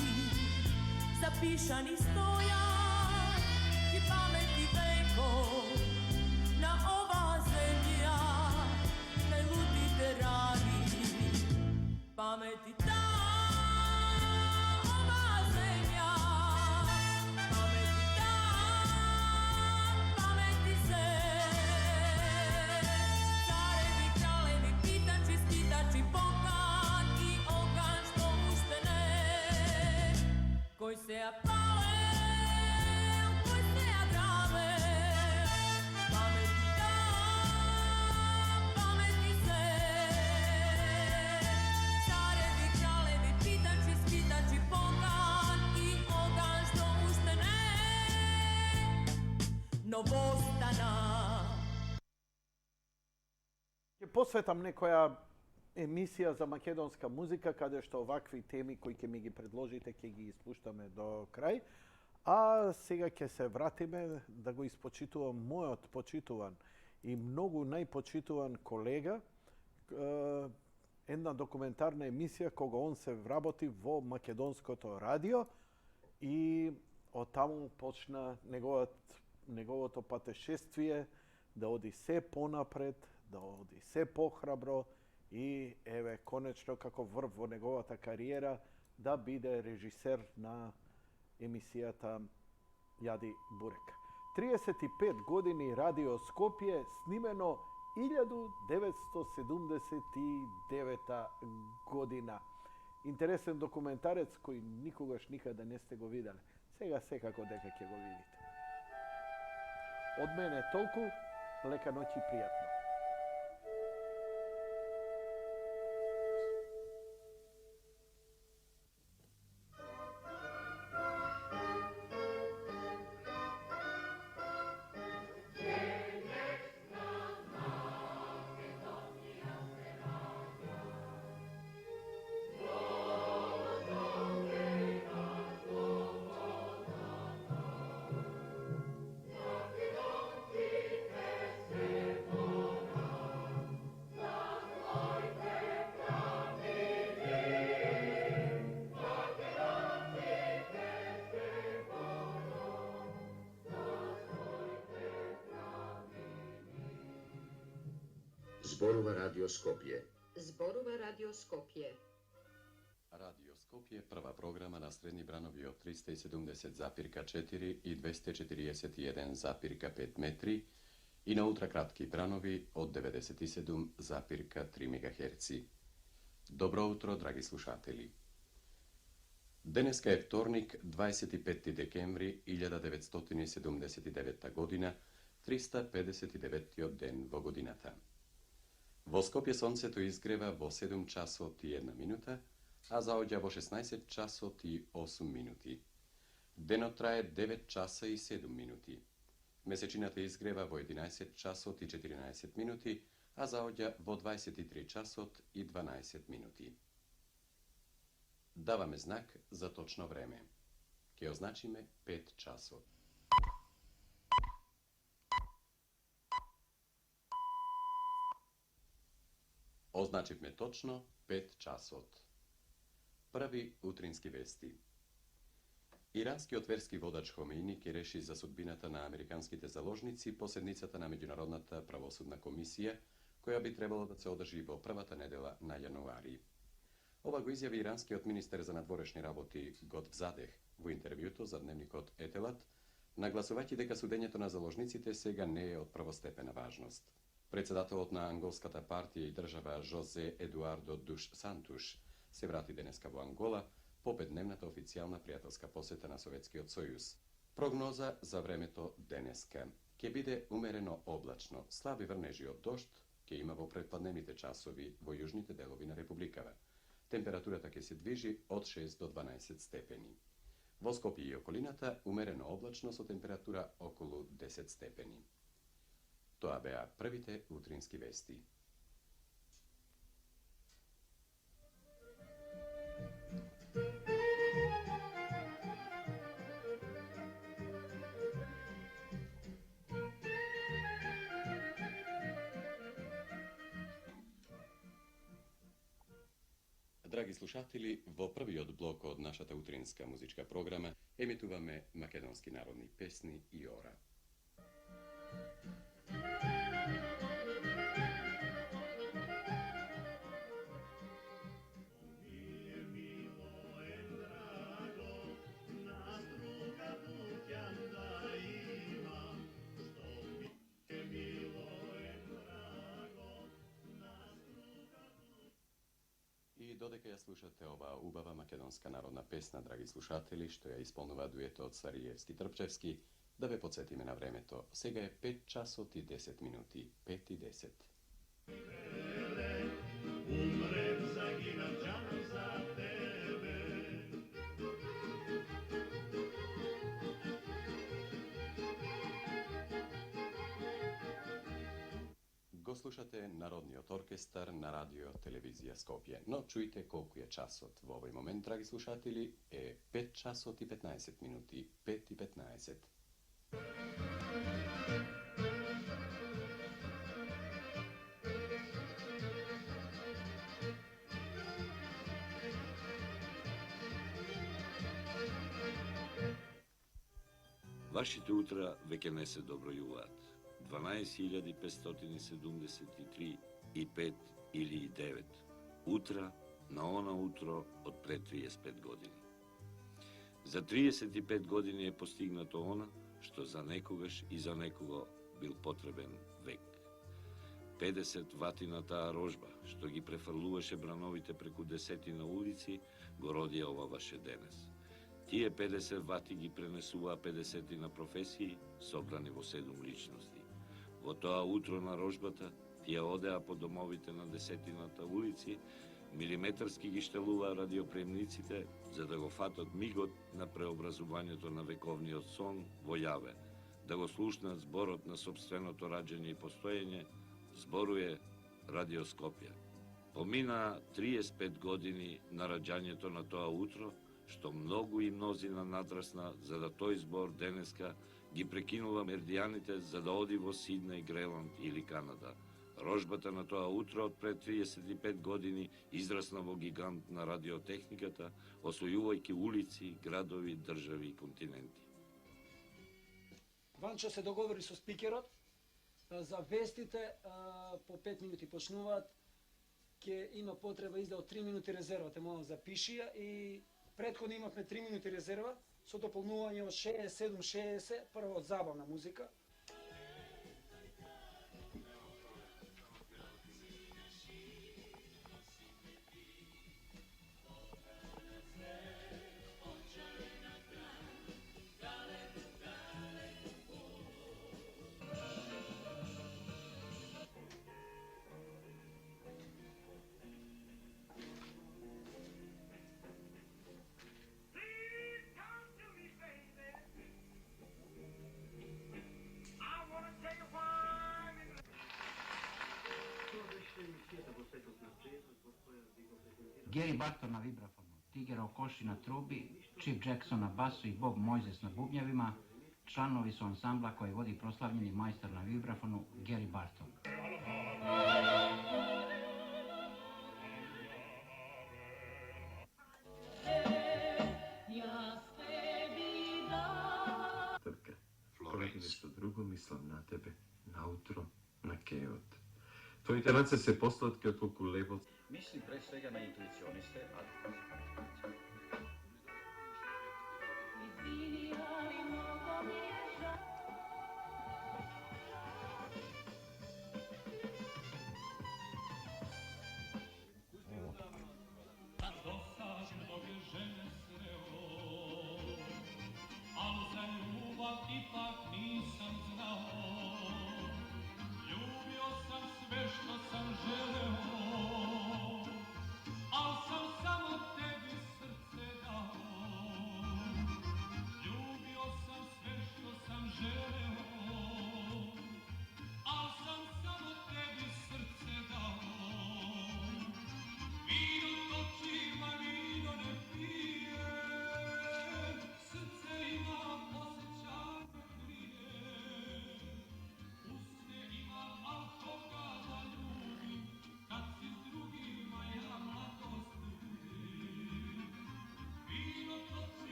запишани стојат и памети веков на оваа земја, најлудите рани. Памети оваа земја, памети памети се, цареви, кралеви, питачи, скитачи, покан и оган што уште не, кој се ја палел, кој се ја грабел, памети памети се, цареви, кралеви, питачи, скитачи, покан и оган што уште не, но востана. Ќе посветам некоја емисија за македонска музика, каде што овакви теми кои ќе ми ги предложите, ќе ги испуштаме до крај. А сега ќе се вратиме да го испочитувам мојот почитуван и многу најпочитуван колега, една документарна емисија кога он се вработи во македонското радио и од таму почна неговото патешествие да оди се понапред, да оди се похрабро и еве конечно како врв во неговата кариера да биде режисер на емисијата Јади Бурек. 35 години Радио Скопје, снимено 1979 година. Интересен документарец кој никогаш никаде не сте го виделе. Сега секако дека ќе го видите. Од мене толку, лека ноќ и пријатно. Thank you. Зборува Радио Скопје. Зборува Радио Скопје. Radio Skopje, prva programa na srednji branovi od 370,4 i 241,5 metri i na ultrakratki branovi od 97,3 MHz. Dobro utro, dragi slušatelji. Deneska je vtornik, 25. dekembri 1979 godina, 359. den во годината. Во Скопје сонцето изгрева во 7 часот и 1 минута, а заоѓа во 16 часот и 8 минути. Денот трае 9 часа и 7 минути. Месечината изгрева во 11 часот и 14 минути, а заоѓа во 23 часот и 12 минути. Даваме знак за точно време. Ке означиме 5 часот. Означивме точно 5 часот. Први утрински вести. Иранскиот верски водач Хомеини ќе реши за судбината на американските заложници по седницата на Меѓународната правосудна комисија, која би требало да се одржи во првата недела на јануари. Ова го изјави иранскиот министер за надворешни работи Гот Взадех во интервјуто за дневникот Етелат, нагласувајќи дека судењето на заложниците сега не е од првостепена важност. Председателот на анголската партија и држава Жозе Едуардо Душ Сантуш се врати денеска во Ангола по 5-дневната официјална пријателска посета на Советскиот сојуз. Прогноза за времето денеска. Ќе биде умерено облачно, слаби врнежи од дожд ќе има во предпладневните часови во јужните делови на Републикава. Температурата ќе се движи од 6 до 12 степени. Во Скопје и околината умерено облачно со температура околу 10 степени. Тоа беа првите утрински вести. Драги слушатели, во првиот блок од нашата утринска музичка програма емитуваме македонски народни песни и ора. Додека ја слушате оваа убава македонска народна песна, драги слушатели, што ја исполнува дуетот Цариевски-Трпчевски, да ве подсетиме на времето. Сега е 5 часот и 10 минути, 5 и 10. Умрем, загинам, джанам за тебе. Го слушате Народниот оркестар на радио телевизија Скопје. Но чујте колку е часот. Во овој момент, драги слушатели, е 5 часот и 15 минути, 5 и 15. Вашите утра веќе не се добројуваат. 12.573 и 5 или и 9. Утра на она утро од пред 35 години. За 35 години е постигнато она што за некогаш и за некого бил потребен век. 50 вати на таа рожба, што ги префрлуваше брановите преку десетина улици, го роди ова ваше денес. Тие 50 вати ги пренесуваа 50 на професии, собрани во 7 личности. Во тоа утро на рожбата, тие одеа по домовите на десетината улици, милиметарски ги штелуваа радиопремниците, за да го фатат мигот на преобразувањето на вековниот сон во јаве, да го слушнат зборот на сопственото раѓање и постоење, зборuje Радио Скопје. Поминаа 35 години на раѓањето на тоа утро, што многу и мнозина надрасна за да тој збор денеска ги прекинува мердијаните за да оди во Сиднеј, Греланд или Канада. Рожбата на тоа утро од пред 35 години израсна во гигант на радиотехниката, освојувајќи улици, градови, држави и континенти. Ванчо се договори со спикерот Завестите по 5 минути почнуваат, ќе има потреба изда од 3 минути резерва, те молам запиши ја, и претходно имавме 3 минути резерва со дополнување од 67-60, прво од забавна музика. Gary Barton na vibrafonu, Tiger Okoši na trubi, Chip Jackson na basu i Bob Moises na bubnjevima, članovi su ansambla koji vodi proslavljeni majstor na vibrafonu Gary Barton. Flora, nešto drugo mislim na tebe, na utro, na keot. Твоите раце се посладки од колку лебо. Мисли пред свега на интуиционисте,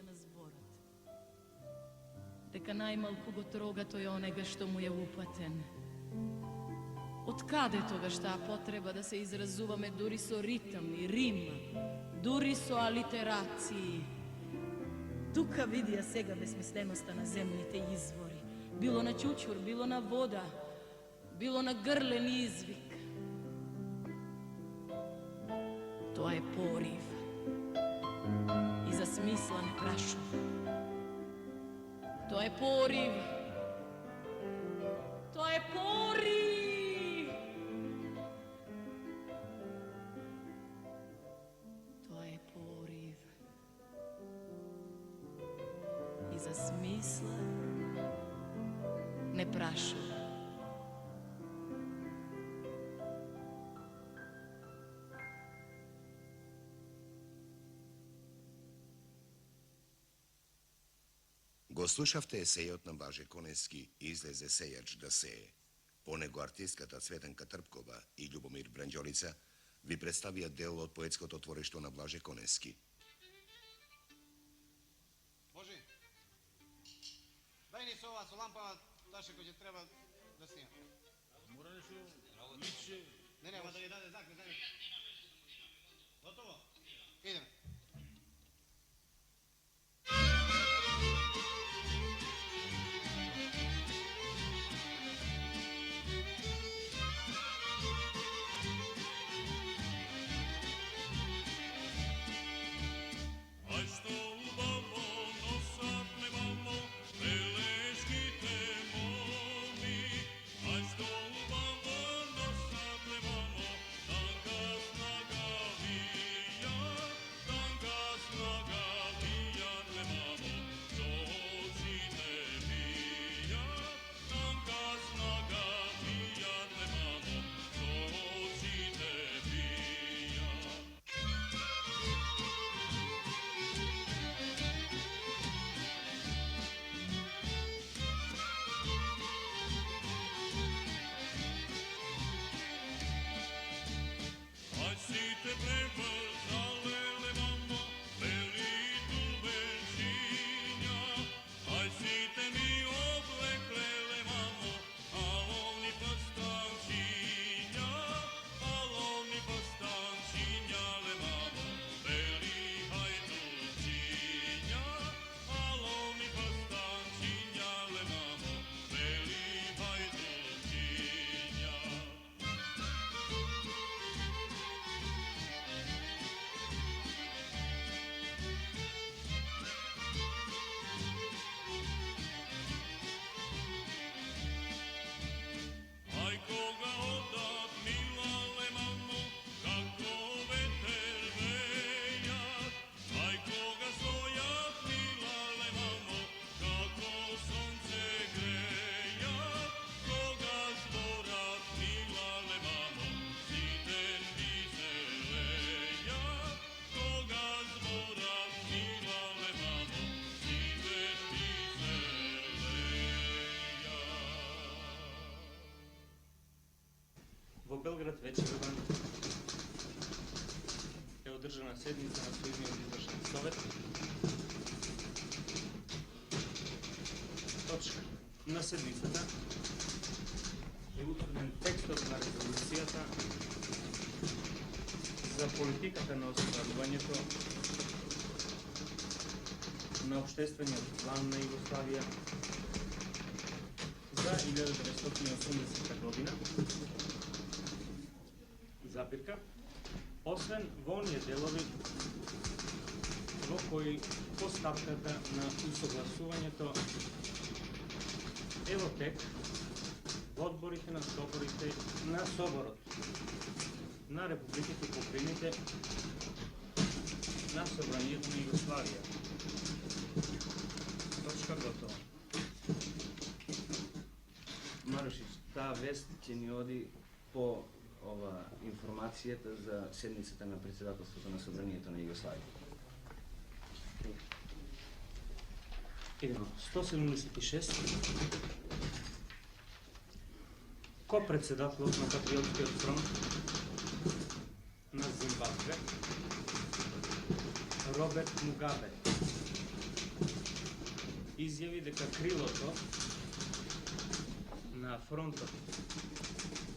на зборот. Дека најмалку го трога тој онега што му е упатен. Од каде тогаш таа потреба да се изразуваме дури со ритм и рим, дури со алитерации? Тука види ја сега безсмисленоста на земните извори. Било на чучур, било на вода, било на грлен извик. Тоа е порив. И за смисла не прашува. Тоа е порив. Тоа е порив. Тоа е порив. И за смисла не прашува. Го слушавте есејот на Блаже Конески "Излезе сејач да сее". По него артистката Цветанка Трпкова и Љубомир Бранџолица ви представија дел од поетското творештво на Блаже Конески. Боже, дај ни со ова со лампава, Таше, кој ќе треба да снима. Мора нешто, миче. Не, ама да ја даде закрит, дај. Готово? Идеме. Ajde, вечерvan je održana sednica na Союзниот извршен совет. Точка на седницата е утврден текстот на резолюцијата за политиката на остварувањето на Обштествениот план на Југославија за 1980 година, запирка, освен во оние делови во кои постапката на усогласувањето е во тек во одборите на Соборот на Републиките и Покрајините на Собранието на Југославија. Точка готова. Марушич, таа вест ќе ни оди по информацијата за седницата на председателството на Собранието на Југославија. Идемо. 176. Ко-председателот на Патриотскиот фронт на Зимбабве, Роберт Мугабе, изјави дека крилото на фронтот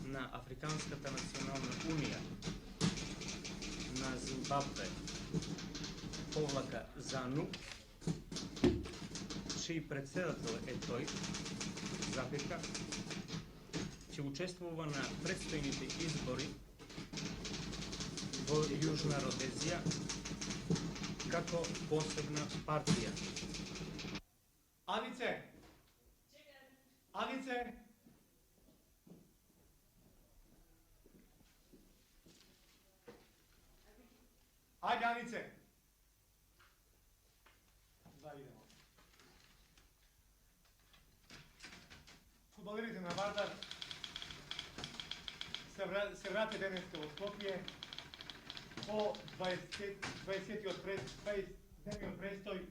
на Африканската национална унија на Зимбабве, повлака ЗАНУ, чиј председател е тој, запирка, ќе учествува на предстојните избори во Јужна Родезија како посебна партија. Анице! Анице! Ајде, Анице! Да, идемо. Фудбалерите на Вардар се врати денеска во Скопје по 20-тиот престој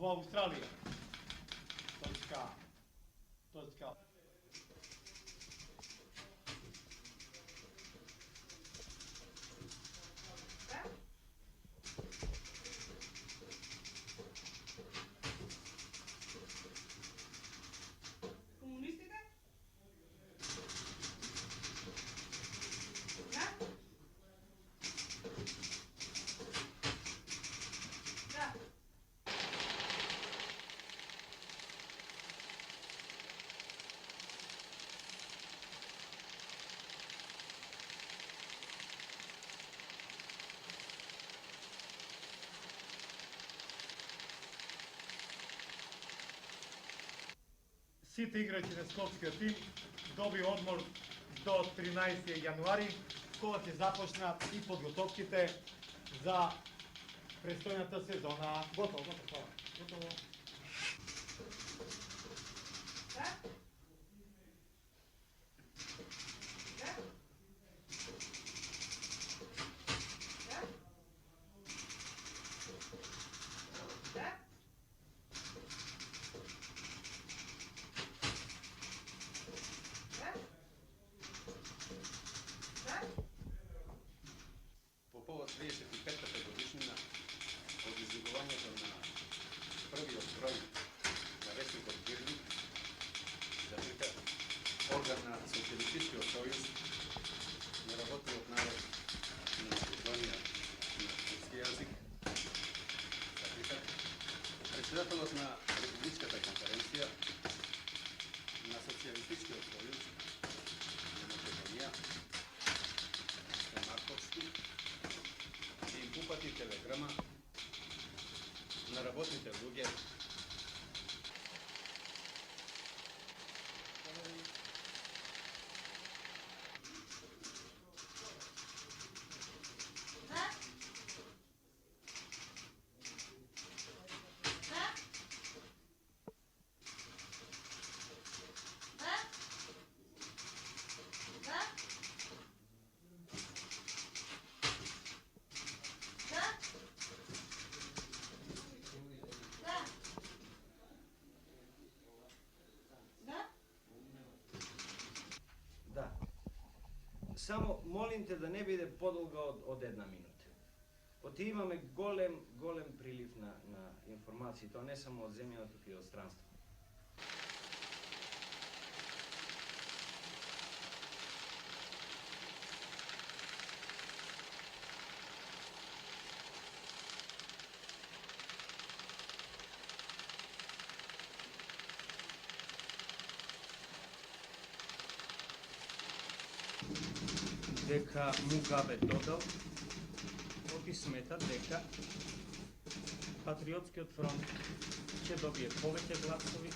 во Австралија. Точка. Сите играчи на скопскиот тим доби одмор до 13 јануари, кога ќе започнат и подготовките за престојната сезона. Готово. По повод 35-та годишнина од изјавувањето на првиот број на вестникот Бирник, запита орган на Социјалистичкиот сојуз на работниот народ на Македонија на турски јазик, запита председателот на Републичката конференција на Социјалистичкиот сојуз на Македонија, Марковски, ќе им упати телеграма на работните луѓе Само молим те да не биде подолга од една минута. Оти имаме голем прилив на информации, тоа не само од земја, туку и од странство. Дека Мугабе додал, оти смета дека Патриотскиот фронт ќе добие повеќе гласови.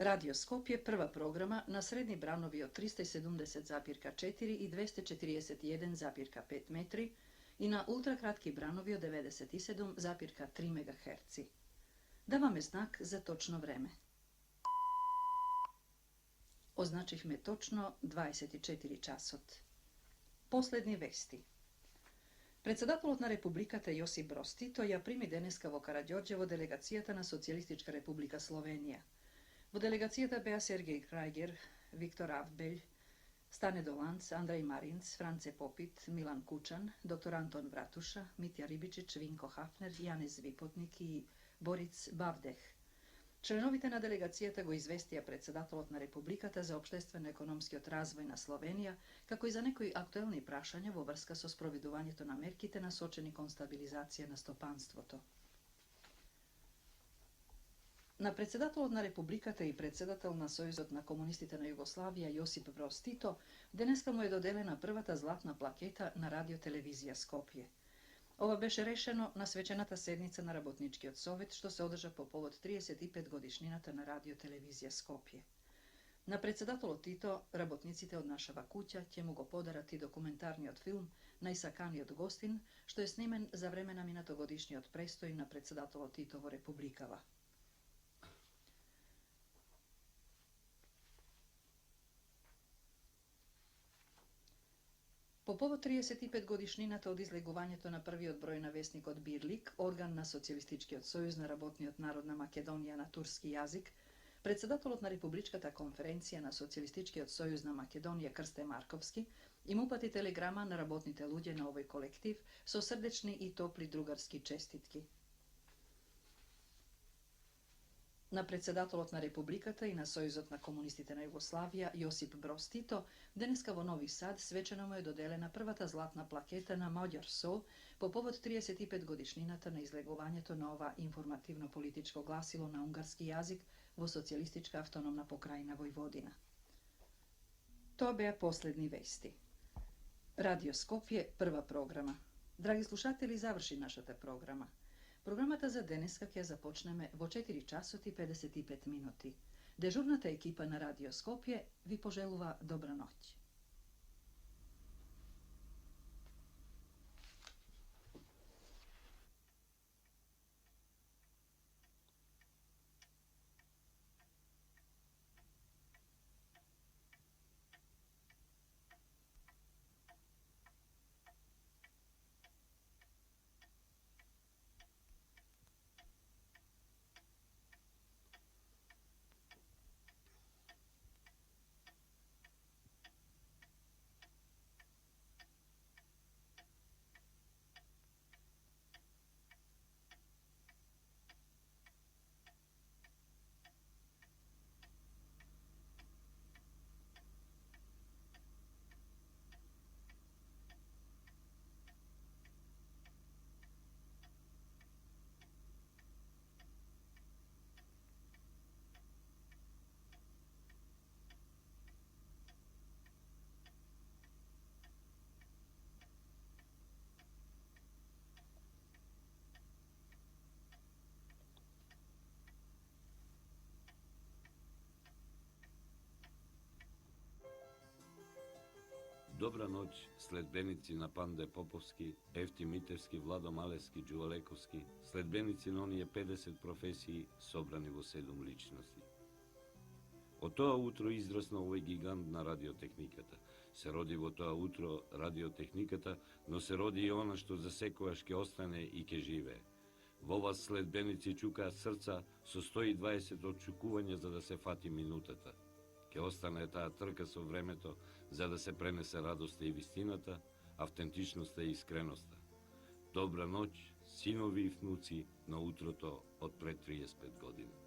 Radio Skopje prva programa na srednji branovi od 370,4 i 241,5 metri i na ultrakratki branovi od 97,3 MHz. Даваме знак за точно време. Означихме точно 24 часот. Последни вести. Председателот на Републиката Јосип Броз Тито ја прими денеска во Караѓорѓе во делегацијата на Социјалистичка република Словенија. Во делегацијата беа Сергеј Крајгер, Виктор Авбелј, Стане Доланц, Андреј Маринц, Франце Попит, Милан Кучан, доктор Антон Вратуша, Митја Рибичич, Винко Хафнер, Јанез Випотник и Бориц Бавдех. Членовите на делегацијата го известија председателот на Републиката за општествено-економскиот развој на Словенија, како и за некои актуелни прашања во врска со спроведувањето на мерките насочени кон стабилизација на стопанството. На председателот на Републиката и председател на Сојузот на комунистите на Југославија Јосип Броз Тито денеска му е доделена првата златна плакета на радиотелевизија Скопје. Ова беше решено на свечената седница на Работничкиот совет, што се одржа по повод 35 годишнината на радиотелевизија Скопје. На председателот Тито, работниците од нашава куќа ќе му го подарат и документарниот филм Најсаканиот гостин, што е снимен за време на минатогодишниот престој на председателот Тито во Републикава. По повод 35 годишнината од излегувањето на првиот број на весникот Бирлик, орган на Социјалистичкиот сојуз на работниот народ на Македонија на турски јазик, председателот на Републичката конференција на Социјалистичкиот сојуз на Македонија Крсте Марковски им упати телеграма на работните луѓе на овој колектив со срдечни и топли другарски честитки. На председателот на Републиката и на Сојузот на комунистите на Југославија Јосип Броз Тито денеска во Нови Сад свечено му е доделена првата златна плакета на Маѓар Со по повод 35 годишнината на излегувањето на ова информативно-политичко гласило на унгарски јазик во Социјалистичка автономна покрајна Војводина. Тоа беа последни вести. Радио Скопје прва програма. Драги слушатели, заврши нашата програма. Програмата за денеска ќе започнеме во 4 часот и 55 минути. Дежурната екипа на Радио Скопје ви пожелува добра ноќ. Добра ноќ, следбеници на Панде Поповски, Евти Митевски, Владо Малевски, Джувалековски, следбеници на оние 50 професии собрани во 7 личности. Од тоа утро израсна овој гигант на радиотехниката. Се роди во тоа утро радиотехниката, но се роди и она што за секојаш ќе остане и ќе живее. Во вас следбеници чукаат срца со 120 очукувања за да се фати минутата. Ќе остане таа трка со времето за да се пренесе радоста и вистината, автентичноста и искреноста. Добра ноќ, синови и внуци на утрото од пред 35 години.